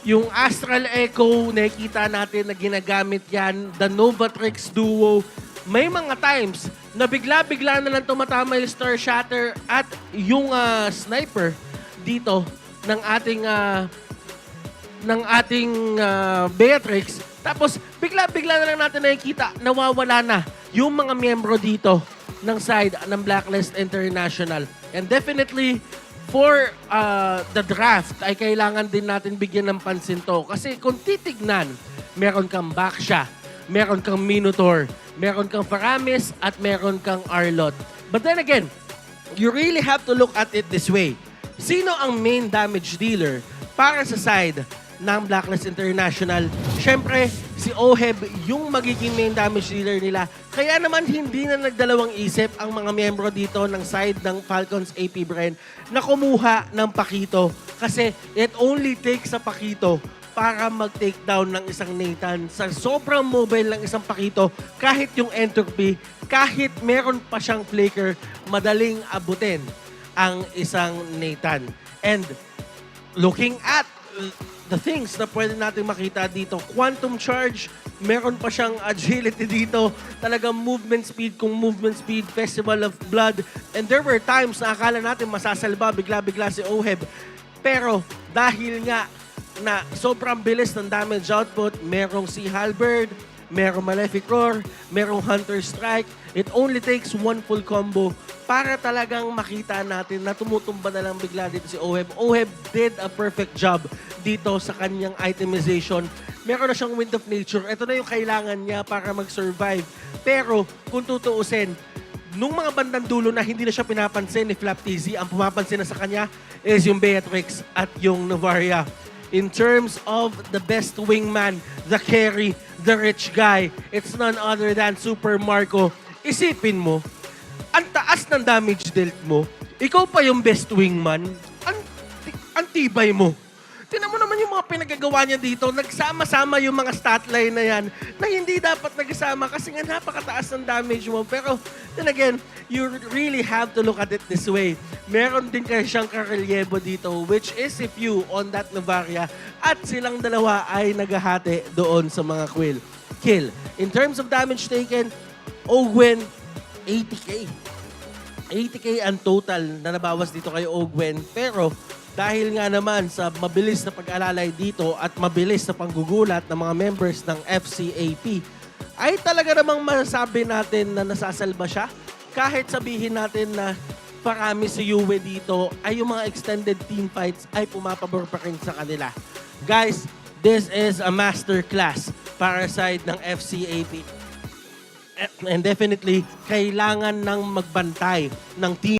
yung Astral Echo, nakikita natin na ginagamit yan, the Novatrix Duo, may mga times na bigla-bigla na lang tumatama yung Star Shatter at yung sniper dito ng ating Beatrix. Tapos bigla-bigla na lang natin nakikita, nawawala na yung mga miyembro dito ng side ng Blacklist International. And definitely, for the draft, ay kailangan din natin bigyan ng pansin to. Kasi kung titignan, meron kang Baksha, meron kang Minotaur, meron kang Faramis, at meron kang Arlot. But then again, you really have to look at it this way. Sino ang main damage dealer para sa side ng Blacklist International? Siyempre, si Oheb yung magiging main damage dealer nila. Kaya naman hindi na nagdalawang isip ang mga miyembro dito ng side ng Falcons AP Bren na kumuha ng Pakito. Kasi it only takes a Pakito para mag-take down ng isang Nathan. Sa sobrang mobile ng isang Pakito, kahit yung entropy, kahit meron pa siyang flicker, madaling abutin ang isang Nathan. And looking at the things na pwede natin makita dito, Quantum Charge, meron pa siyang agility dito, talagang movement speed, kung movement speed, Festival of Blood. And there were times na akala natin masasalba, bigla-bigla si Oheb. Pero dahil nga na sobrang bilis ng damage output, merong si Halberd, merong Malefic Roar, merong Hunter Strike. It only takes one full combo para talagang makita natin na tumutumba na lang bigla dito si Oheb. Oheb did a perfect job dito sa kanyang itemization. Meron na siyang Wind of Nature. Ito na yung kailangan niya para mag-survive. Pero kung tutuusin, nung mga bandang dulo na hindi na siya pinapansin ni Flap TZ, ang pumapansin na sa kanya is yung Beatrix at yung Novaria. In terms of the best wingman, the carry, the rich guy, it's none other than Super Marco. Isipin mo, ang taas ng damage dealt mo, ikaw pa yung best wingman, ang tibay mo. Tinan mo naman yung mga pinagagawa niya dito, nagsama-sama yung mga stat line na yan na hindi dapat nagsama kasi nga napakataas ng damage mo. Pero then again, you really have to look at it this way. Meron din kayo siyang karelyebo dito, which is if you on that Novaria at silang dalawa ay naghahati doon sa mga kill. In terms of damage taken, Ogwen, 80k. 80k ang total na nabawas dito kay Ogwen. Pero dahil nga naman sa mabilis na pag-alalay dito at mabilis na panggugulat ng mga members ng FCAP, ay talaga namang masasabi natin na nasasalba siya. Kahit sabihin natin na parami si Yue dito, ay yung mga extended team fights ay pumapabor pa rin sa kanila. Guys, this is a masterclass para side ng FCAP. And definitely, kailangan ng magbantay ng team